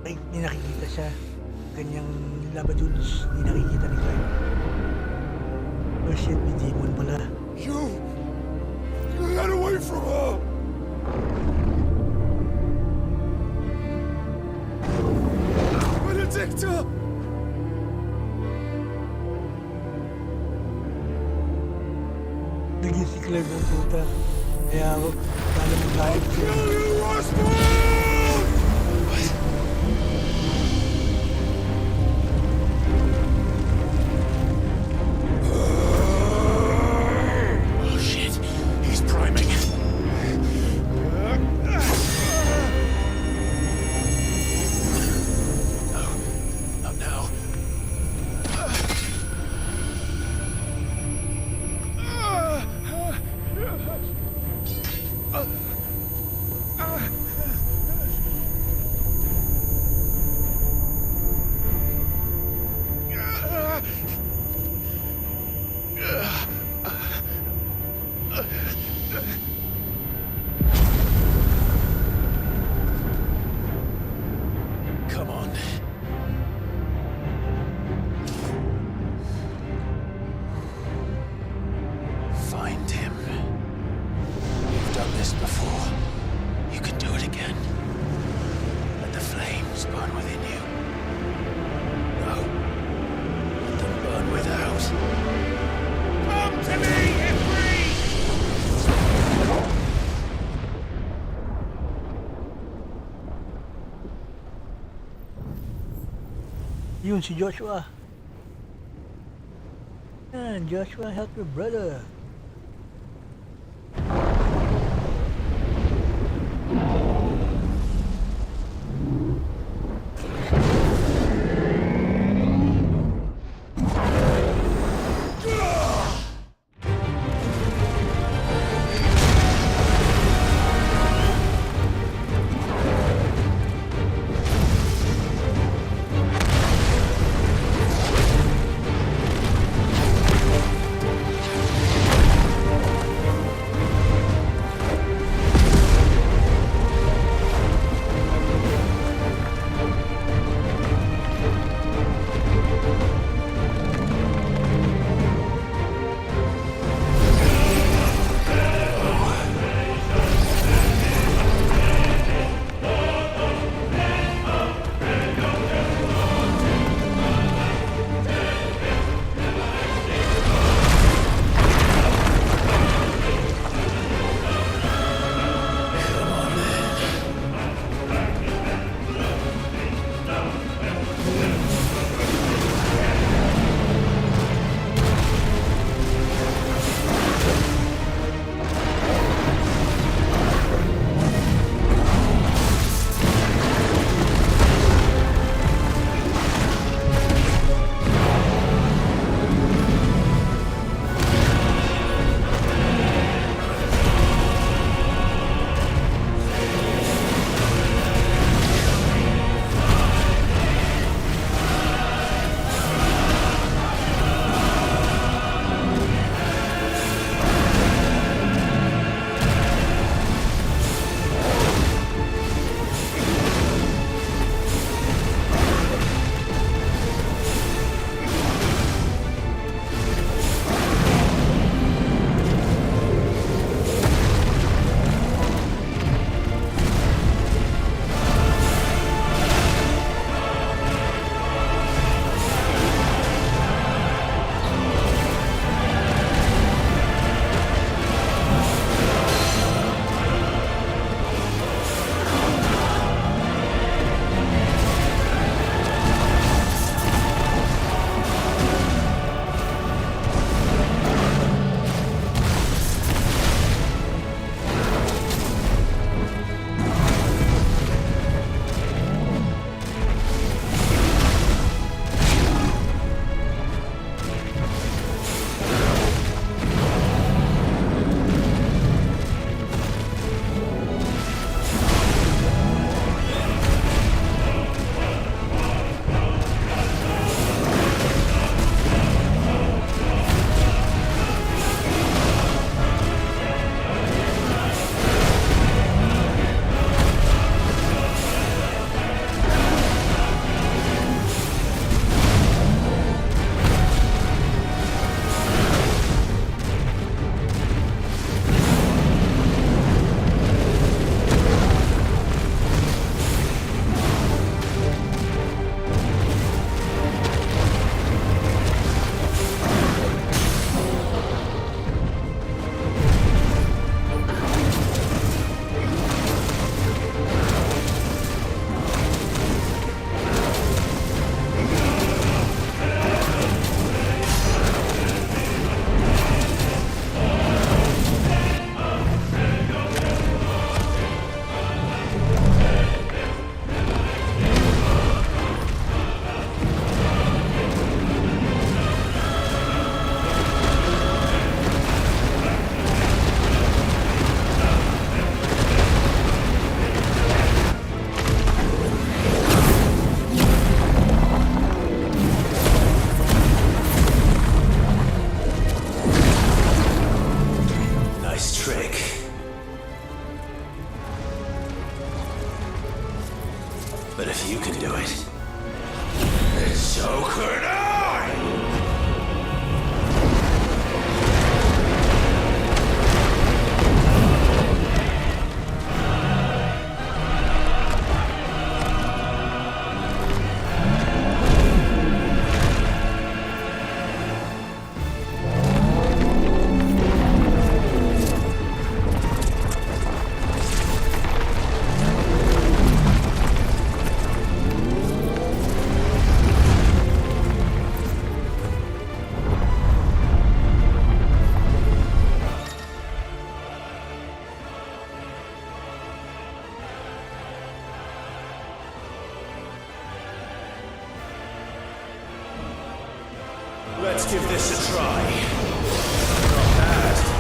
Ay, hindi nakikita siya. Ganyang labadudes, hindi nakikita ni Clive. Oh shit, may demon pala. You get away from her! Benedicta! Naging si Clive ang puta. Kaya ako, kala mo galit siya. Kill you, Rasputin! Oh shit, he's priming. No, not now. this before. You can do it again. Let the flames burn within you. No. Let them burn without. Come to me, Ifrit! Yun si Joshua. And Joshua, help your brother. But if you can do it, then so could I! Let's give this a try. Not bad.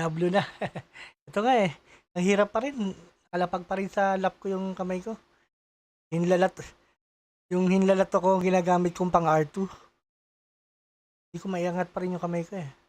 Diablo na. Ito nga eh. Ang hirap pa rin. Kalapag pa rin sa lap ko yung kamay ko. Hinlalat. Yung hinlalat ako ginagamit kong pang R2. Hindi ko maiangat pa rin yung kamay ko eh.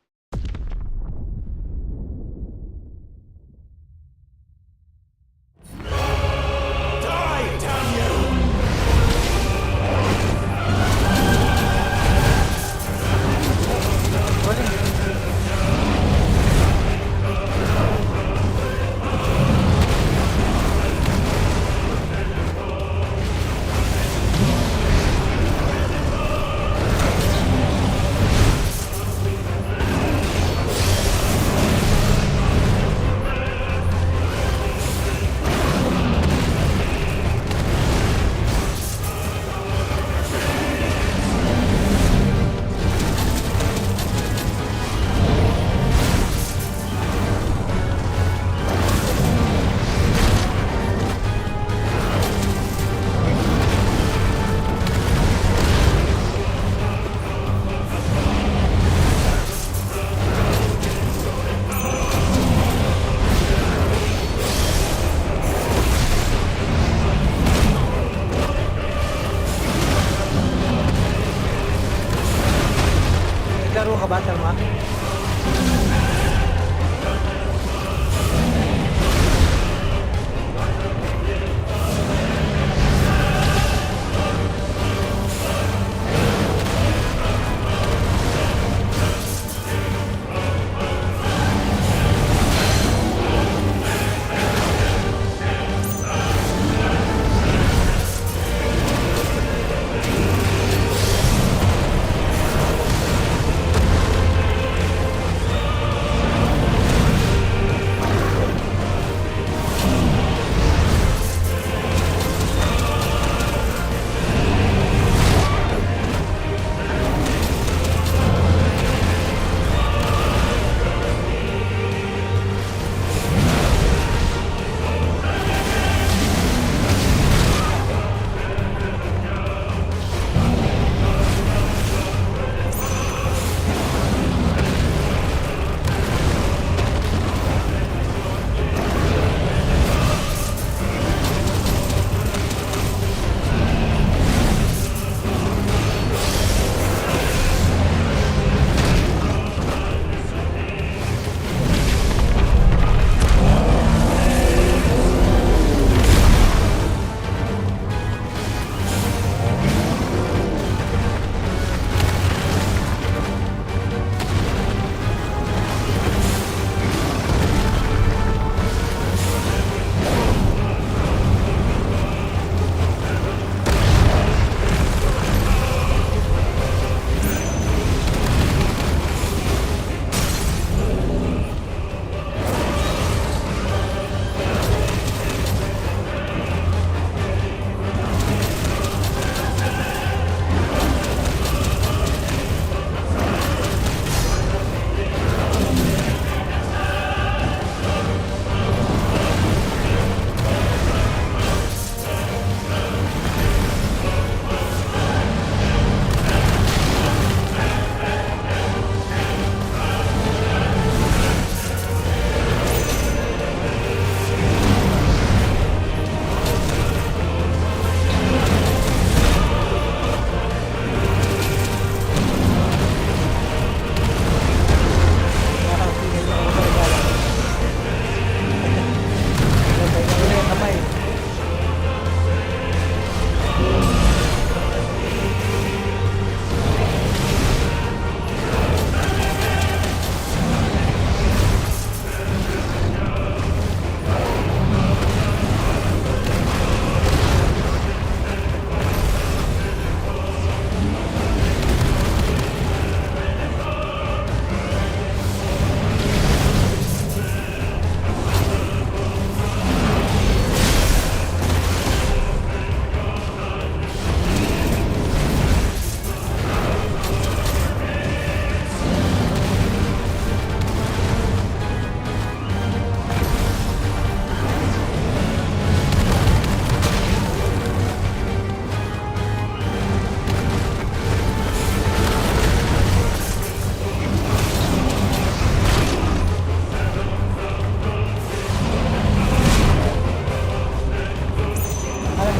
Naglaro ka ba, Thelma?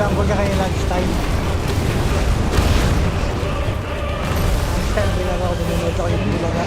scramble ka kayo lunchtime. Lunchtime, bilang ako nanonood ako yung bulaga.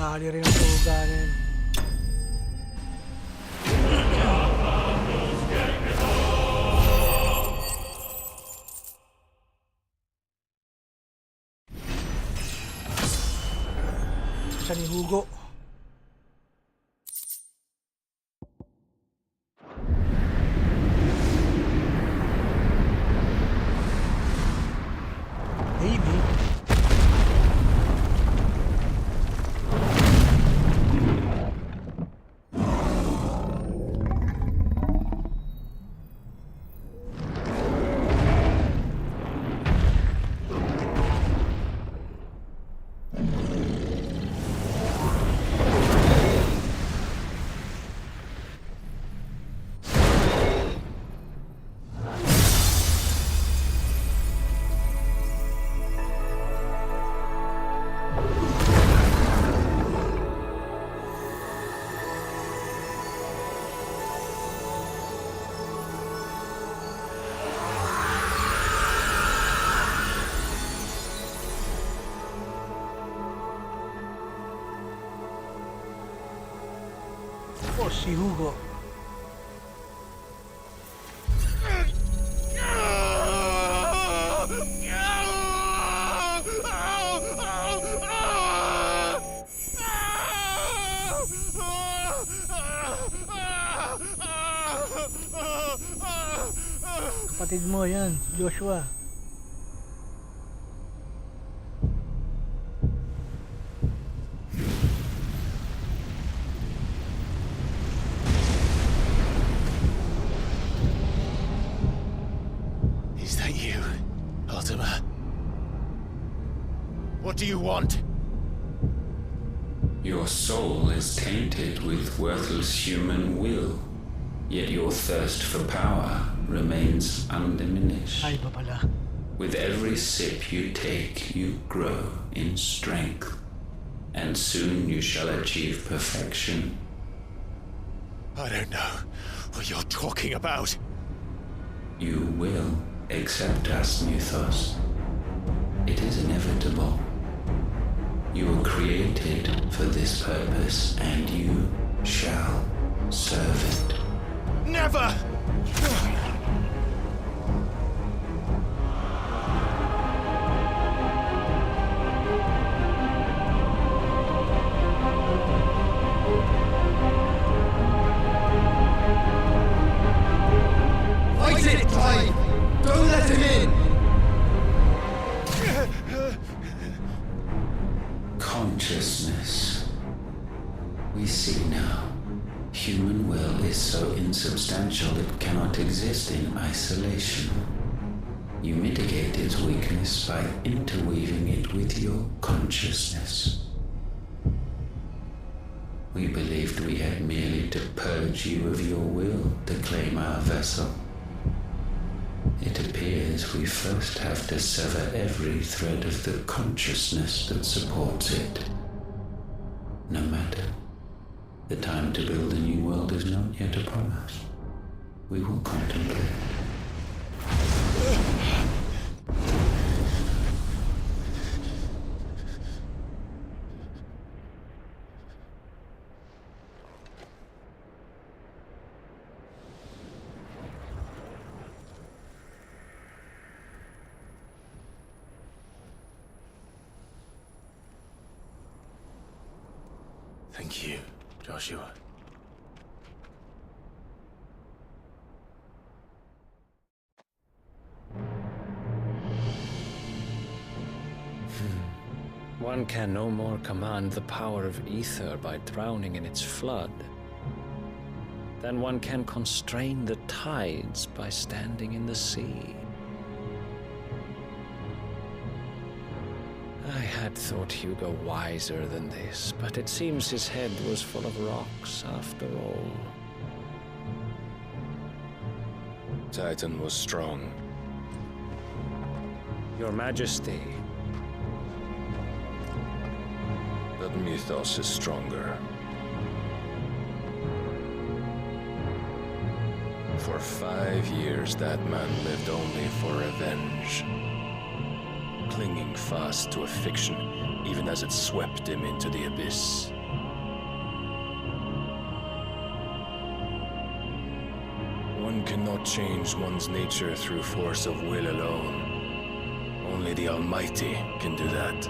Dali rin ang tuganin. Sa ni Hugo. Maybe. si Hugo. Kapatid mo yan, Joshua. Is that you, Ultima? What do you want? Your soul is tainted with worthless human will, yet your thirst for power remains undiminished. Ay, ba pala? With every sip you take, you grow in strength, and soon you shall achieve perfection. I don't know what you're talking about. You will accept us, Mythos. It is inevitable. You were created for this purpose, and you shall serve it. Never! Fight it, Clive! Don't let him in! Consciousness. We see now. Human will is so insubstantial it cannot exist in isolation. You mitigate its weakness by interweaving it with your consciousness. We believed we had merely to purge you of your will to claim our vessel. It appears we first have to sever every thread of the consciousness that supports it. No matter. The time to build a new world is not yet upon us. We will contemplate. Thank you, Joshua. One can no more command the power of ether by drowning in its flood than one can constrain the tides by standing in the sea. I had thought Hugo wiser than this, but it seems his head was full of rocks after all. Titan was strong. Your Majesty. But Mythos is stronger. For 5 years, that man lived only for revenge. Clinging fast to a fiction, even as it swept him into the abyss. One cannot change one's nature through force of will alone. Only the Almighty can do that.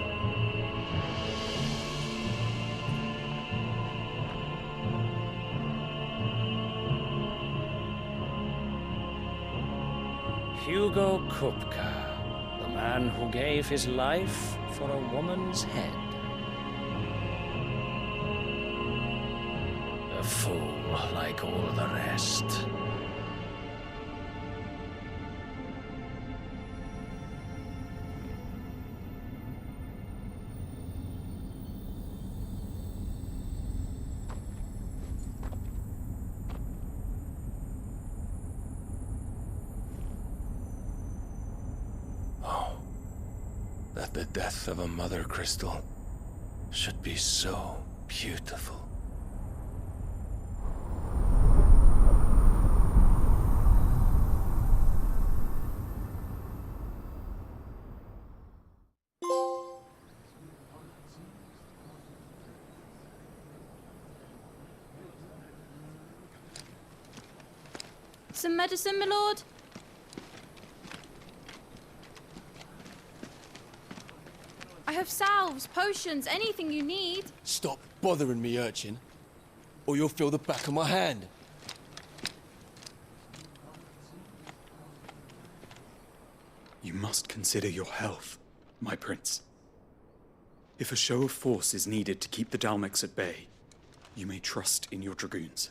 Hugo Kupka, the man who gave his life for a woman's head. A fool like all the rest. That the death of a mother crystal should be so beautiful. some medicine, my lord? I have salves, potions, anything you need. Stop bothering me, urchin, or you'll feel the back of my hand. You must consider your health, my prince. If a show of force is needed to keep the Dalmex at bay, you may trust in your dragoons.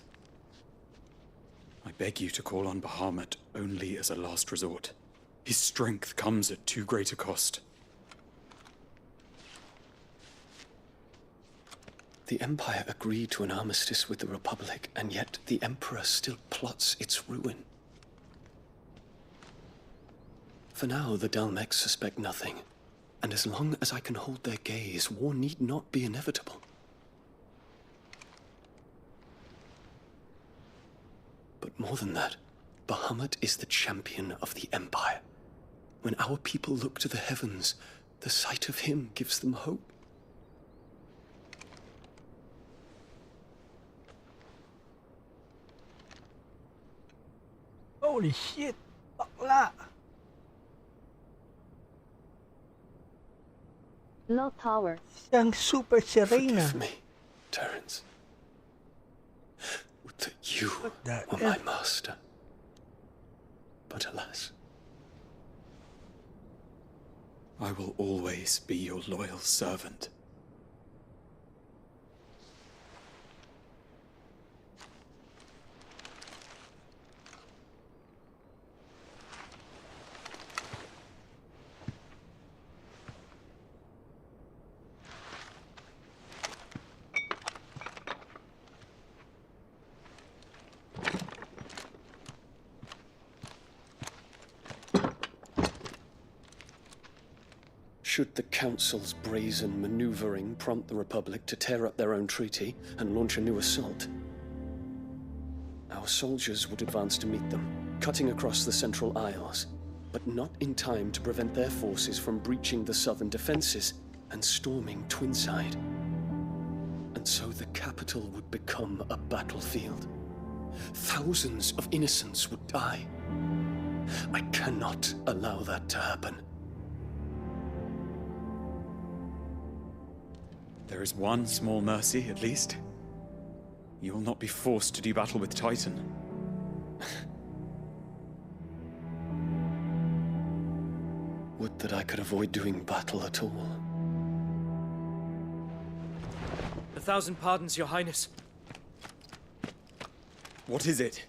I beg you to call on Bahamut only as a last resort. His strength comes at too great a cost. The Empire agreed to an armistice with the Republic, and yet the Emperor still plots its ruin. For now, the Dalmex suspect nothing, and as long as I can hold their gaze, war need not be inevitable. But more than that, Bahamut is the champion of the Empire. When our people look to the heavens, the sight of him gives them hope. Holy shit! Bakla! Low power. Siyang super Serena. Forgive me, Terence. Would that you were my master. But alas. I will always be your loyal servant. Should the Council's brazen maneuvering prompt the Republic to tear up their own treaty and launch a new assault, our soldiers would advance to meet them, cutting across the Central Isles, but not in time to prevent their forces from breaching the southern defenses and storming Twinside. And so the capital would become a battlefield. Thousands of innocents would die. I cannot allow that to happen. There is one small mercy, at least. You will not be forced to do battle with Titan. Would that I could avoid doing battle at all. 1,000 pardons, Your Highness. What is it?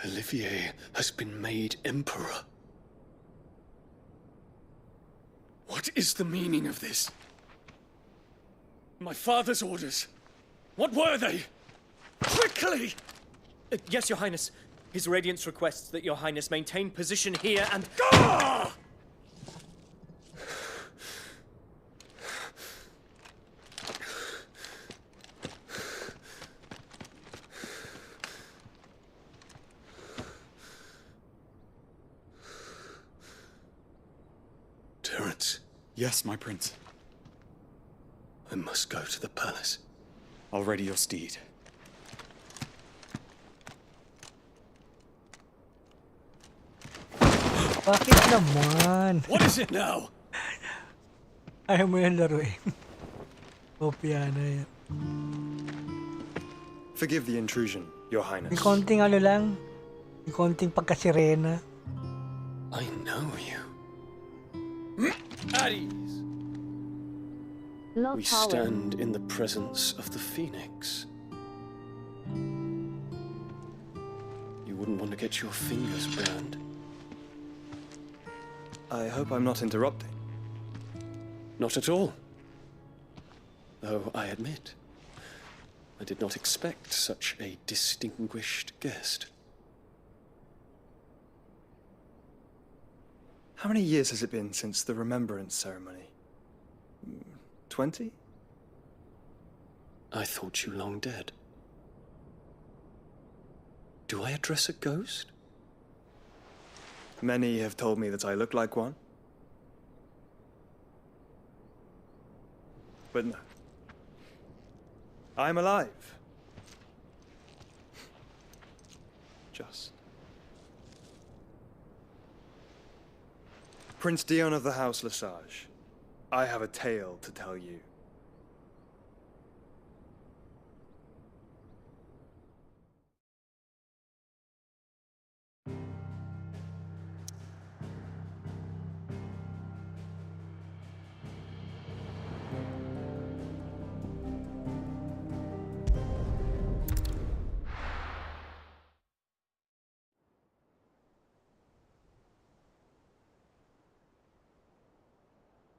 Olivier has been made Emperor. What is the meaning of this? My father's orders. What were they? Quickly! Yes, Your Highness. His Radiance requests that Your Highness maintain position here and... Ah! Terence. Yes, my prince. I must go to the palace. I'll ready your steed. Bakit naman? What is it now? Ayaw mo yan laruin. Kopya na yan. Forgive the intrusion, Your Highness. May konting ano lang. May konting pagkasirena. I know you. At ease. We stand in the presence of the Phoenix. You wouldn't want to get your fingers burned. I hope I'm not interrupting. Not at all. Though I admit, I did not expect such a distinguished guest. How many years has it been since the Remembrance ceremony? 20? I thought you long dead. Do I address a ghost? Many have told me that I look like one. But no. I'm alive. Just. Prince Dion of the House Lesage, I have a tale to tell you.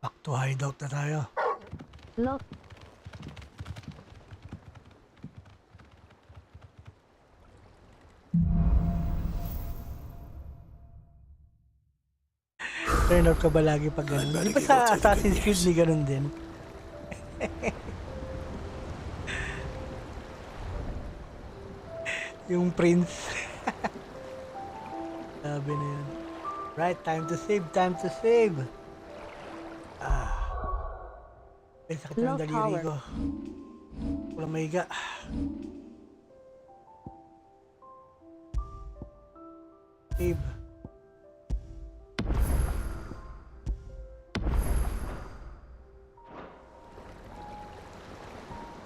Back to hideout na tayo. Look. Turn off ka ba lagi pag ganun? Di ba sa Assassin's Creed may ganun din? Yung prince. Sabi na yun. Right, time to save, time to save. Ay, sakit ng daliri ko. Walang mahiga. Save.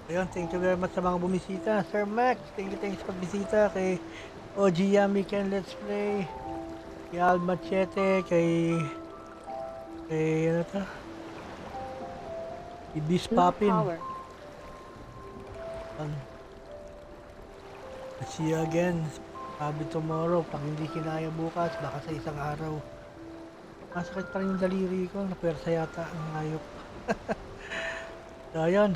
Ayun, thank you very much sa mga bumisita. Sir Max, thank you sa pagbisita. Kay OG Yami Can Let's Play. Kay Al Machete, kay ano to? Ibis Papin. See you again. Sabi tomorrow, pag hindi kinaya bukas, baka sa isang araw. Masakit pa rin yung daliri ko, napersa yata ang hayop. So ayun.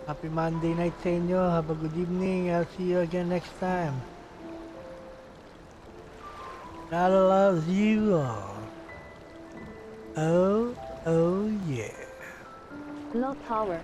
Happy Monday night sa inyo. Have a good evening. I'll see you again next time. God loves you all. Oh yeah. Low tower.